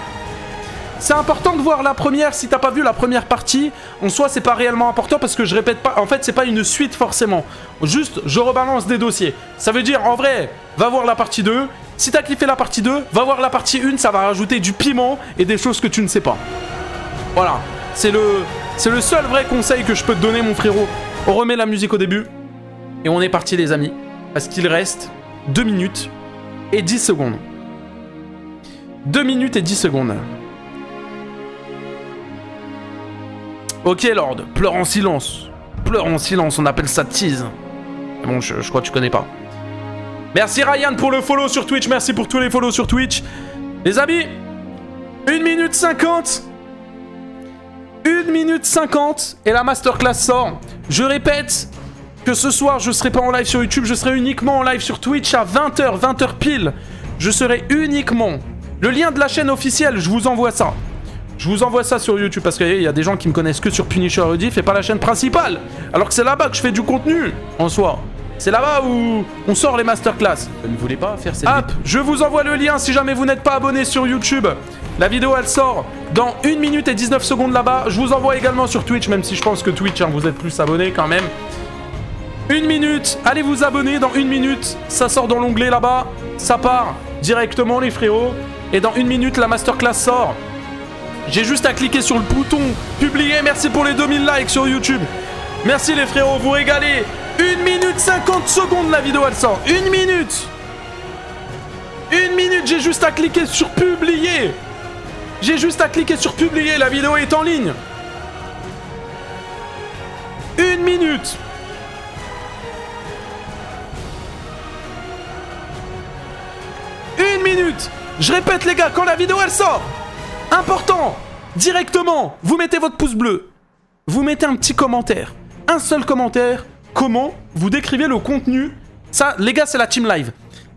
C'est important de voir la première. Si t'as pas vu la première partie, en soi, c'est pas réellement important parce que je répète pas. En fait, c'est pas une suite, forcément. Juste, je rebalance des dossiers. Ça veut dire, en vrai, va voir la partie 2. Si t'as kiffé la partie 2, va voir la partie 1. Ça va rajouter du piment et des choses que tu ne sais pas. Voilà. C'est le seul vrai conseil que je peux te donner, mon frérot. On remet la musique au début. Et on est parti, les amis. Parce qu'il reste 2 minutes et 10 secondes. 2 minutes et 10 secondes. Ok, Lord. Pleure en silence. Pleure en silence, on appelle ça tease. Bon, je crois que tu connais pas. Merci, Ryan, pour le follow sur Twitch. Merci pour tous les follows sur Twitch. Les amis, 1 minute 50. 1 minute 50 et la masterclass sort. Je répète que ce soir, je serai pas en live sur YouTube, je serai uniquement en live sur Twitch à 20h, 20h pile. Je serai uniquement... Le lien de la chaîne officielle, je vous envoie ça. Je vous envoie ça sur YouTube parce qu'il y a des gens qui me connaissent que sur Punisher Rediff et pas la chaîne principale. Alors que c'est là-bas que je fais du contenu, en soi. C'est là-bas où on sort les masterclass. Vous ne voulez pas faire cette vidéo? Je vous envoie le lien si jamais vous n'êtes pas abonné sur YouTube. La vidéo, elle sort dans 1 minute et 19 secondes là-bas. Je vous envoie également sur Twitch, même si je pense que Twitch, hein, vous êtes plus abonnés quand même. 1 minute, allez vous abonner dans 1 minute. Ça sort dans l'onglet là-bas. Ça part directement, les frérots. Et dans 1 minute, la masterclass sort. J'ai juste à cliquer sur le bouton publier. Merci pour les 2000 likes sur YouTube. Merci les frérots, vous régalez. 1 minute 50 secondes, la vidéo, elle sort. 1 minute. 1 minute, j'ai juste à cliquer sur publier. J'ai juste à cliquer sur publier, la vidéo est en ligne. 1 minute. 1 minute. Je répète, les gars, quand la vidéo, elle sort, important, directement, vous mettez votre pouce bleu. Vous mettez un petit commentaire. Un seul commentaire. Comment vous décrivez le contenu? Ça, les gars, c'est la team live.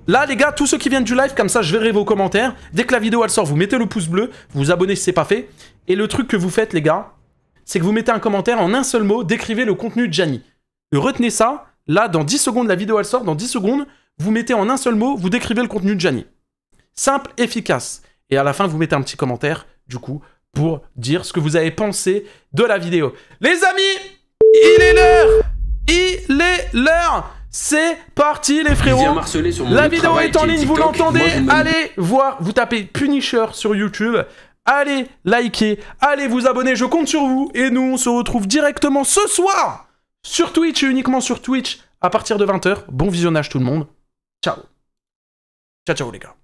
Là, les gars, tous ceux qui viennent du live, comme ça, je verrai vos commentaires. Dès que la vidéo, elle sort, vous mettez le pouce bleu, vous vous abonnez si c'est pas fait. Et le truc que vous faites, les gars, c'est que vous mettez un commentaire en un seul mot, décrivez le contenu de Gianni. Retenez ça, là, dans 10 secondes, la vidéo, elle sort, dans 10 secondes, vous mettez en un seul mot, vous décrivez le contenu de Gianni. Simple, efficace. Et à la fin, vous mettez un petit commentaire, du coup, pour dire ce que vous avez pensé de la vidéo. Les amis, il est l'heure! Il est l'heure! C'est parti les frérots. La vidéo est en ligne, vous l'entendez. Allez voir, vous tapez Punisher sur YouTube. Allez liker, allez vous abonner, je compte sur vous. Et nous, on se retrouve directement ce soir sur Twitch et uniquement sur Twitch à partir de 20 h. Bon visionnage tout le monde. Ciao. Ciao, ciao les gars.